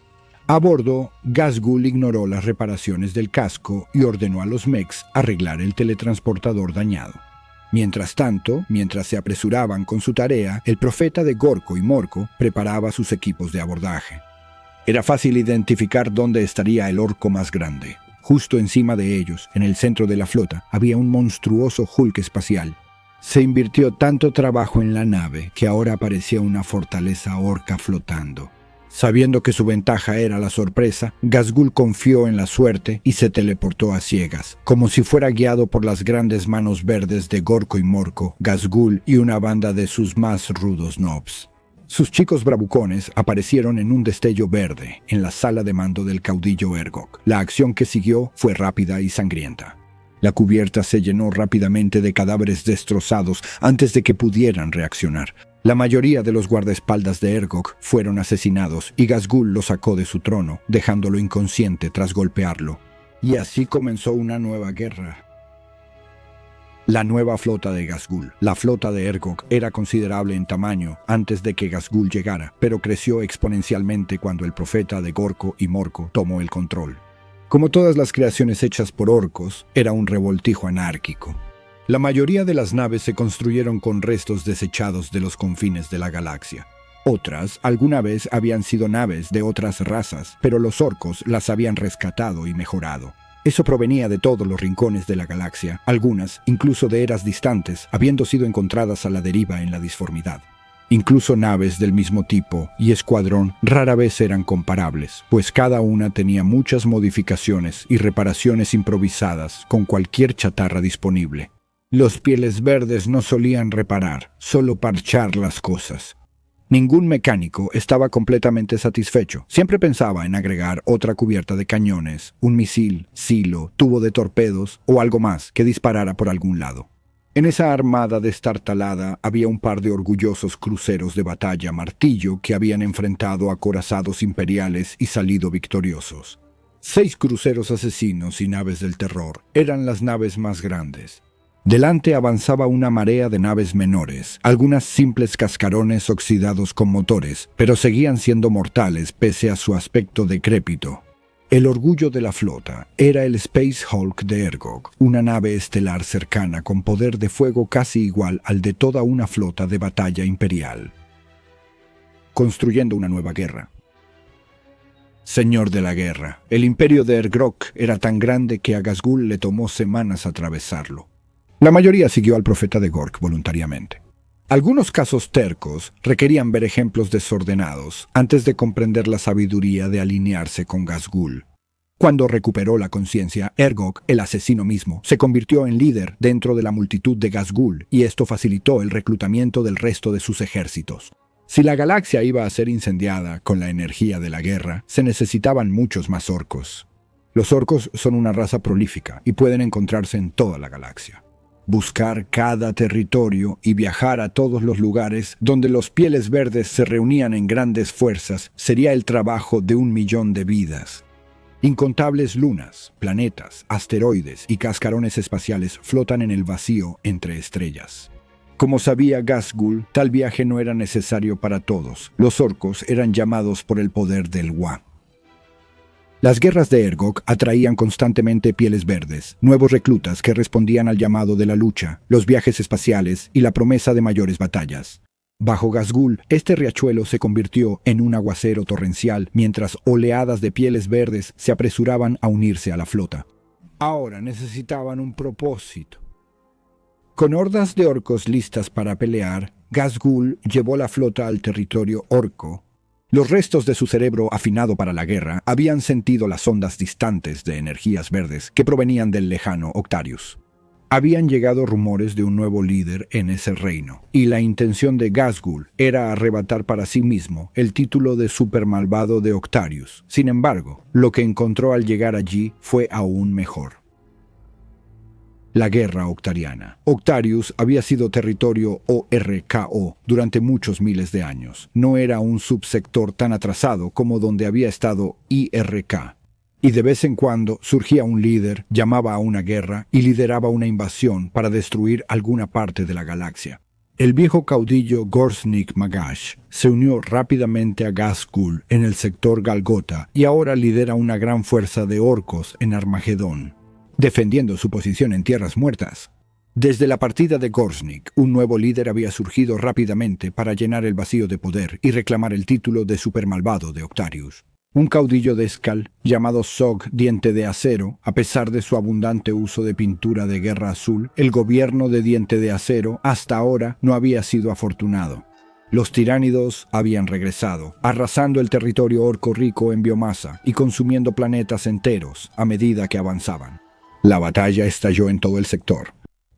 A bordo, Ghazghul ignoró las reparaciones del casco y ordenó a los mechs arreglar el teletransportador dañado. Mientras tanto, mientras se apresuraban con su tarea, el profeta de Gorko y Morko preparaba sus equipos de abordaje. Era fácil identificar dónde estaría el orco más grande. Justo encima de ellos, en el centro de la flota, había un monstruoso Hulk espacial. Se invirtió tanto trabajo en la nave que ahora parecía una fortaleza orca flotando. Sabiendo que su ventaja era la sorpresa, Ghazghul confió en la suerte y se teleportó a ciegas. Como si fuera guiado por las grandes manos verdes de Gorko y Morko, Ghazghul y una banda de sus más rudos nobs. Sus chicos bravucones aparecieron en un destello verde en la sala de mando del caudillo Ergok. La acción que siguió fue rápida y sangrienta. La cubierta se llenó rápidamente de cadáveres destrozados antes de que pudieran reaccionar. La mayoría de los guardaespaldas de Ergok fueron asesinados y Ghazghul lo sacó de su trono, dejándolo inconsciente tras golpearlo. Y así comenzó una nueva guerra. La nueva flota de Ghazghul. La flota de Ergok era considerable en tamaño antes de que Ghazghul llegara, pero creció exponencialmente cuando el profeta de Gorko y Morko tomó el control. Como todas las creaciones hechas por orcos, era un revoltijo anárquico. La mayoría de las naves se construyeron con restos desechados de los confines de la galaxia. Otras, alguna vez, habían sido naves de otras razas, pero los orcos las habían rescatado y mejorado. Eso provenía de todos los rincones de la galaxia, algunas, incluso de eras distantes, habiendo sido encontradas a la deriva en la disformidad. Incluso naves del mismo tipo y escuadrón rara vez eran comparables, pues cada una tenía muchas modificaciones y reparaciones improvisadas con cualquier chatarra disponible. Los Pieles Verdes no solían reparar, solo parchar las cosas. Ningún mecánico estaba completamente satisfecho. Siempre pensaba en agregar otra cubierta de cañones, un misil, silo, tubo de torpedos o algo más que disparara por algún lado. En esa armada destartalada había un par de orgullosos cruceros de batalla martillo que habían enfrentado a acorazados imperiales y salido victoriosos. 6 cruceros asesinos y naves del terror eran las naves más grandes. Delante avanzaba una marea de naves menores, algunas simples cascarones oxidados con motores, pero seguían siendo mortales pese a su aspecto decrépito. El orgullo de la flota era el Space Hulk de Ergok, una nave estelar cercana con poder de fuego casi igual al de toda una flota de batalla imperial. Construyendo una nueva guerra. Señor de la guerra, el imperio de Ergok era tan grande que a Ghazghul le tomó semanas atravesarlo. La mayoría siguió al profeta de Gork voluntariamente. Algunos casos tercos requerían ver ejemplos desordenados antes de comprender la sabiduría de alinearse con Ghazghul. Cuando recuperó la conciencia, Ergok, el asesino mismo, se convirtió en líder dentro de la multitud de Ghazghul y esto facilitó el reclutamiento del resto de sus ejércitos. Si la galaxia iba a ser incendiada con la energía de la guerra, se necesitaban muchos más orcos. Los orcos son una raza prolífica y pueden encontrarse en toda la galaxia. Buscar cada territorio y viajar a todos los lugares donde los Pieles Verdes se reunían en grandes fuerzas sería el trabajo de 1.000.000 de vidas. Incontables lunas, planetas, asteroides y cascarones espaciales flotan en el vacío entre estrellas. Como sabía Ghazghul, tal viaje no era necesario para todos. Los orcos eran llamados por el poder del Wa. Las guerras de Ergok atraían constantemente Pieles Verdes, nuevos reclutas que respondían al llamado de la lucha, los viajes espaciales y la promesa de mayores batallas. Bajo Ghazghul, este riachuelo se convirtió en un aguacero torrencial mientras oleadas de Pieles Verdes se apresuraban a unirse a la flota. Ahora necesitaban un propósito. Con hordas de orcos listas para pelear, Ghazghul llevó la flota al territorio orco. Los restos de su cerebro afinado para la guerra habían sentido las ondas distantes de energías verdes que provenían del lejano Octarius. Habían llegado rumores de un nuevo líder en ese reino, y la intención de Ghazghul era arrebatar para sí mismo el título de supermalvado de Octarius. Sin embargo, lo que encontró al llegar allí fue aún mejor. La guerra octariana. Octarius había sido territorio ORKO durante muchos miles de años. No era un subsector tan atrasado como donde había estado IRK. Y de vez en cuando surgía un líder, llamaba a una guerra y lideraba una invasión para destruir alguna parte de la galaxia. El viejo caudillo Gorsnik Magash se unió rápidamente a Ghazghul en el sector Galgota y ahora lidera una gran fuerza de orcos en Armagedón, defendiendo su posición en Tierras Muertas. Desde la partida de Gorsnik, un nuevo líder había surgido rápidamente para llenar el vacío de poder y reclamar el título de supermalvado de Octarius. Un caudillo de Skal, llamado Zog Diente de Acero, a pesar de su abundante uso de pintura de guerra azul, el gobierno de Diente de Acero hasta ahora no había sido afortunado. Los tiránidos habían regresado, arrasando el territorio orco rico en biomasa y consumiendo planetas enteros a medida que avanzaban. La batalla estalló en todo el sector.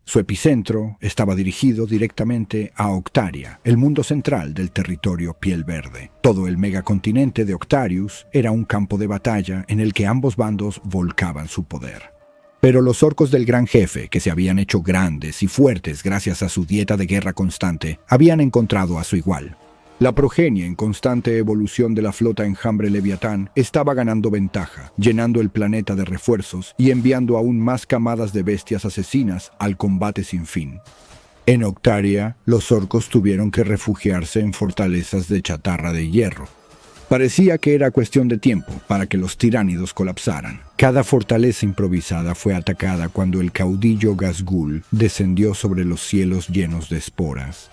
Su epicentro estaba dirigido directamente a Octaria, el mundo central del territorio Piel Verde. Todo el megacontinente de Octarius era un campo de batalla en el que ambos bandos volcaban su poder. Pero los orcos del Gran Jefe, que se habían hecho grandes y fuertes gracias a su dieta de guerra constante, habían encontrado a su igual. La progenie en constante evolución de la flota enjambre Leviatán estaba ganando ventaja, llenando el planeta de refuerzos y enviando aún más camadas de bestias asesinas al combate sin fin. En Octaria, los orcos tuvieron que refugiarse en fortalezas de chatarra de hierro. Parecía que era cuestión de tiempo para que los tiránidos colapsaran. Cada fortaleza improvisada fue atacada cuando el caudillo Ghazghul descendió sobre los cielos llenos de esporas.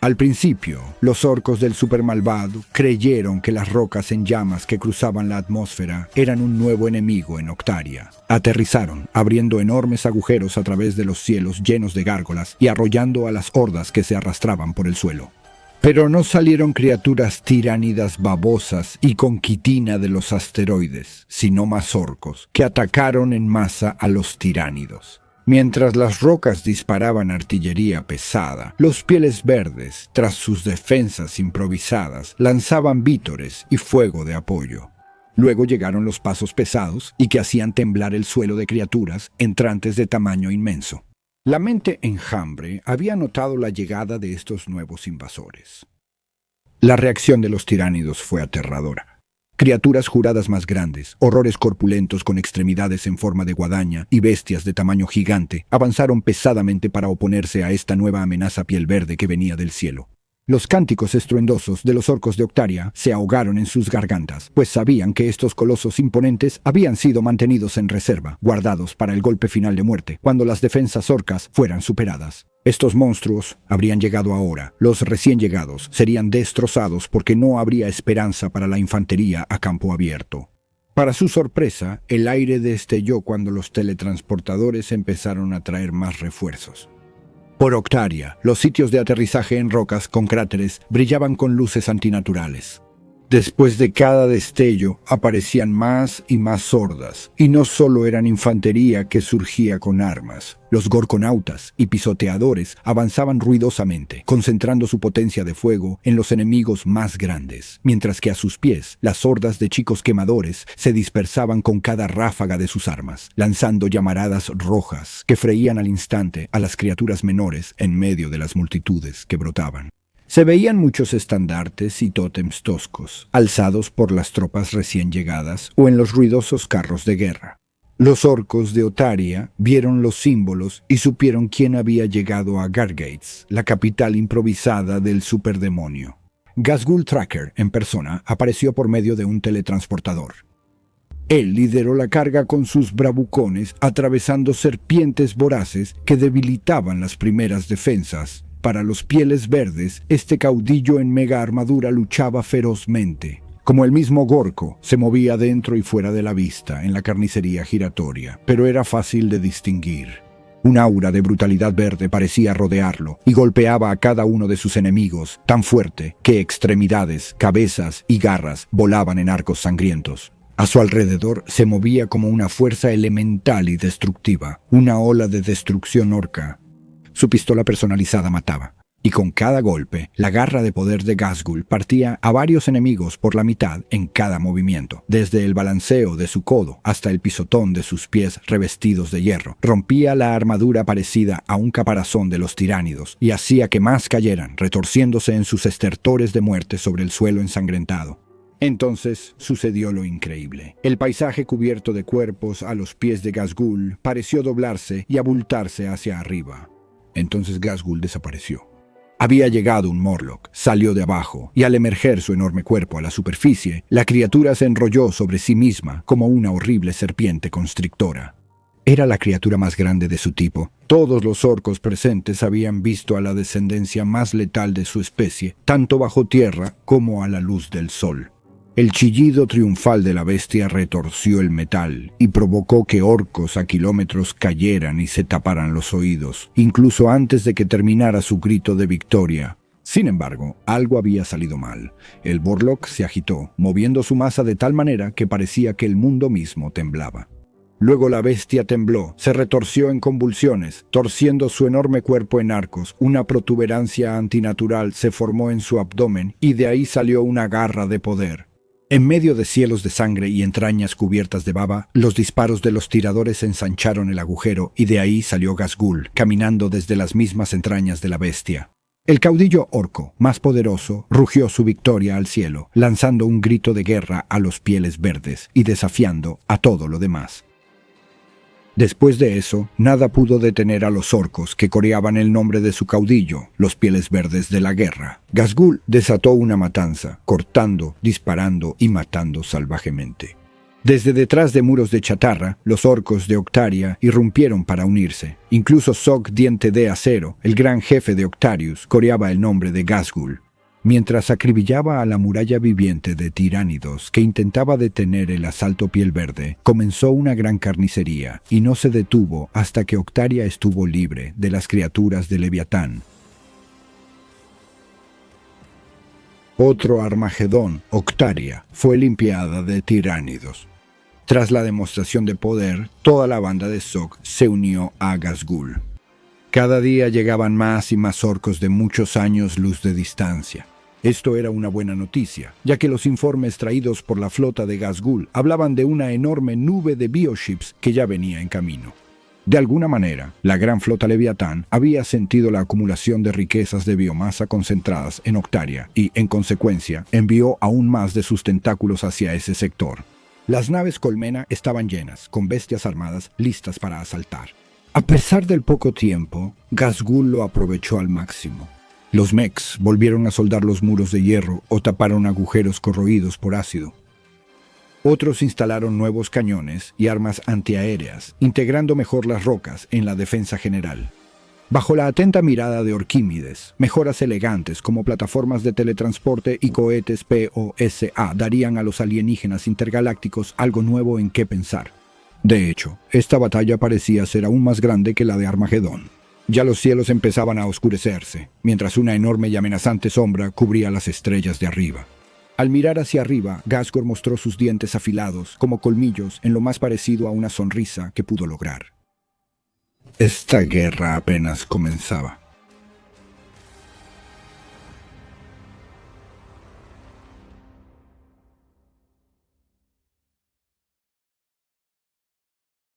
Al principio, los orcos del supermalvado creyeron que las rocas en llamas que cruzaban la atmósfera eran un nuevo enemigo en Octaria. Aterrizaron, abriendo enormes agujeros a través de los cielos llenos de gárgolas y arrollando a las hordas que se arrastraban por el suelo. Pero no salieron criaturas tiránidas babosas y con quitina de los asteroides, sino más orcos, que atacaron en masa a los tiránidos. Mientras las rocas disparaban artillería pesada, los Pieles Verdes, tras sus defensas improvisadas, lanzaban vítores y fuego de apoyo. Luego llegaron los pasos pesados y que hacían temblar el suelo de criaturas entrantes de tamaño inmenso. La mente enjambre había notado la llegada de estos nuevos invasores. La reacción de los tiránidos fue aterradora. Criaturas juradas más grandes, horrores corpulentos con extremidades en forma de guadaña y bestias de tamaño gigante avanzaron pesadamente para oponerse a esta nueva amenaza piel verde que venía del cielo. Los cánticos estruendosos de los orcos de Octaria se ahogaron en sus gargantas, pues sabían que estos colosos imponentes habían sido mantenidos en reserva, guardados para el golpe final de muerte, cuando las defensas orcas fueran superadas. Estos monstruos habrían llegado ahora. Los recién llegados serían destrozados porque no habría esperanza para la infantería a campo abierto. Para su sorpresa, el aire destelló cuando los teletransportadores empezaron a traer más refuerzos. Por Octaria, los sitios de aterrizaje en rocas con cráteres brillaban con luces antinaturales. Después de cada destello aparecían más y más hordas, y no solo eran infantería que surgía con armas. Los gorconautas y pisoteadores avanzaban ruidosamente, concentrando su potencia de fuego en los enemigos más grandes, mientras que a sus pies las hordas de chicos quemadores se dispersaban con cada ráfaga de sus armas, lanzando llamaradas rojas que freían al instante a las criaturas menores en medio de las multitudes que brotaban. Se veían muchos estandartes y tótems toscos, alzados por las tropas recién llegadas o en los ruidosos carros de guerra. Los orcos de Otaria vieron los símbolos y supieron quién había llegado a Gargates, la capital improvisada del superdemonio. Ghazghul Tracker, en persona, apareció por medio de un teletransportador. Él lideró la carga con sus bravucones, atravesando serpientes voraces que debilitaban las primeras defensas. Para los Pieles Verdes, este caudillo en mega armadura luchaba ferozmente. Como el mismo Gorko, se movía dentro y fuera de la vista en la carnicería giratoria, pero era fácil de distinguir. Un aura de brutalidad verde parecía rodearlo y golpeaba a cada uno de sus enemigos tan fuerte que extremidades, cabezas y garras volaban en arcos sangrientos. A su alrededor se movía como una fuerza elemental y destructiva, una ola de destrucción orca. Su pistola personalizada mataba, y con cada golpe, la garra de poder de Ghazghul partía a varios enemigos por la mitad en cada movimiento, desde el balanceo de su codo hasta el pisotón de sus pies revestidos de hierro. Rompía la armadura parecida a un caparazón de los tiránidos y hacía que más cayeran, retorciéndose en sus estertores de muerte sobre el suelo ensangrentado. Entonces sucedió lo increíble. El paisaje cubierto de cuerpos a los pies de Ghazghul pareció doblarse y abultarse hacia arriba. Entonces Ghazghul desapareció. Había llegado un Morlock, salió de abajo, y al emerger su enorme cuerpo a la superficie, la criatura se enrolló sobre sí misma como una horrible serpiente constrictora. Era la criatura más grande de su tipo. Todos los orcos presentes habían visto a la descendencia más letal de su especie, tanto bajo tierra como a la luz del sol. El chillido triunfal de la bestia retorció el metal y provocó que orcos a kilómetros cayeran y se taparan los oídos, incluso antes de que terminara su grito de victoria. Sin embargo, algo había salido mal. El Morlock se agitó, moviendo su masa de tal manera que parecía que el mundo mismo temblaba. Luego la bestia tembló, se retorció en convulsiones, torciendo su enorme cuerpo en arcos. Una protuberancia antinatural se formó en su abdomen y de ahí salió una garra de poder. En medio de cielos de sangre y entrañas cubiertas de baba, los disparos de los tiradores ensancharon el agujero y de ahí salió Ghazghul, caminando desde las mismas entrañas de la bestia. El caudillo orco, más poderoso, rugió su victoria al cielo, lanzando un grito de guerra a los Pieles Verdes y desafiando a todo lo demás. Después de eso, nada pudo detener a los orcos que coreaban el nombre de su caudillo, los Pieles Verdes de la guerra. Ghazghul desató una matanza, cortando, disparando y matando salvajemente. Desde detrás de muros de chatarra, los orcos de Octaria irrumpieron para unirse. Incluso Sog Diente de Acero, el gran jefe de Octarius, coreaba el nombre de Ghazghul. Mientras acribillaba a la muralla viviente de tiránidos que intentaba detener el asalto Piel Verde, comenzó una gran carnicería y no se detuvo hasta que Octaria estuvo libre de las criaturas de Leviatán. Otro Armagedón, Octaria, fue limpiada de tiránidos. Tras la demostración de poder, toda la banda de Sog se unió a Ghazghul. Cada día llegaban más y más orcos de muchos años luz de distancia. Esto era una buena noticia, ya que los informes traídos por la flota de Ghazghul hablaban de una enorme nube de bioships que ya venía en camino. De alguna manera, la gran flota Leviatán había sentido la acumulación de riquezas de biomasa concentradas en Octaria y, en consecuencia, envió aún más de sus tentáculos hacia ese sector. Las naves colmena estaban llenas, con bestias armadas listas para asaltar. A pesar del poco tiempo, Ghazghul lo aprovechó al máximo. Los mechs volvieron a soldar los muros de hierro o taparon agujeros corroídos por ácido. Otros instalaron nuevos cañones y armas antiaéreas, integrando mejor las rocas en la defensa general. Bajo la atenta mirada de Orquímedes, mejoras elegantes como plataformas de teletransporte y cohetes POSA darían a los alienígenas intergalácticos algo nuevo en qué pensar. De hecho, esta batalla parecía ser aún más grande que la de Armagedón. Ya los cielos empezaban a oscurecerse, mientras una enorme y amenazante sombra cubría las estrellas de arriba. Al mirar hacia arriba, Ghazghul mostró sus dientes afilados, como colmillos, en lo más parecido a una sonrisa que pudo lograr. Esta guerra apenas comenzaba.